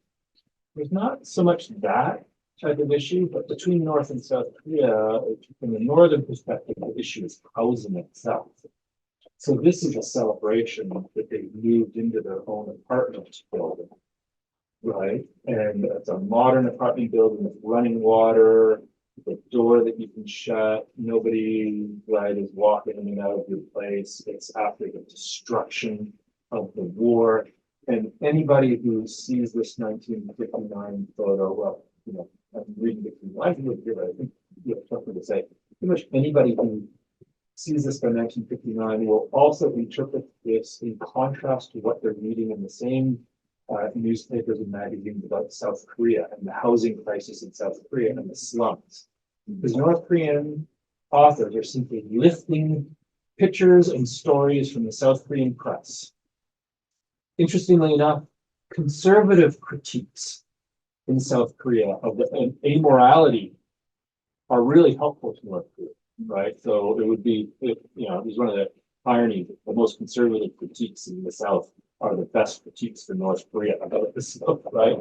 there's not so much that type of issue, but between North and South Korea, from the northern perspective, the issue is housing itself. So this is a celebration that they moved into their own apartment building. Right, and it's a modern apartment building with running water, the door that you can shut. Nobody, right, is walking in and out of your place. It's after the destruction of the war. And anybody who sees this 1959 photo, well, I'm reading it from life here, but I think you have something to say. Pretty much anybody who sees this by 1959 will also interpret this in contrast to what they're reading in the same newspapers and magazines about South Korea and the housing crisis in South Korea and the slums. Because North Korean authors are simply lifting pictures and stories from the South Korean press. Interestingly enough, conservative critiques in South Korea of the amorality are really helpful to North Korea, right? So it would be, this is one of the ironies, the most conservative critiques in the South are the best critiques for North Korea about this stuff, right?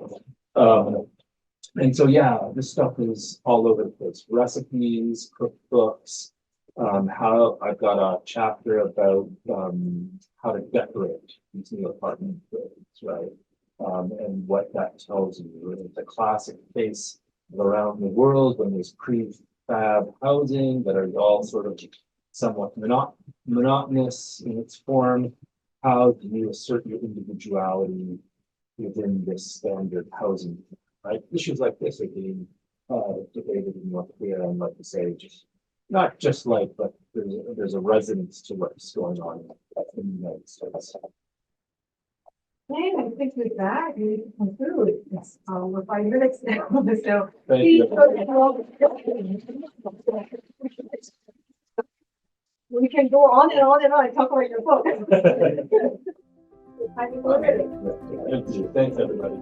And so, this stuff is all over the place. Recipes, cookbooks, how I've got a chapter about how to decorate these new apartment buildings, right? And what that tells you. It's a classic case of around the world when there's prefab housing that are all sort of somewhat monotonous in its form. How do you assert your individuality within this standard housing, right? Issues like this are being debated in North Korea, and like to say, not just like, but there's a resonance to what's going on in the United States. Okay, I think with that, we conclude. Yes, we're 5 minutes now, so. Thank you. We can go on and on and on and talk about your book. I think we're ready. Thank you. Thanks, everybody.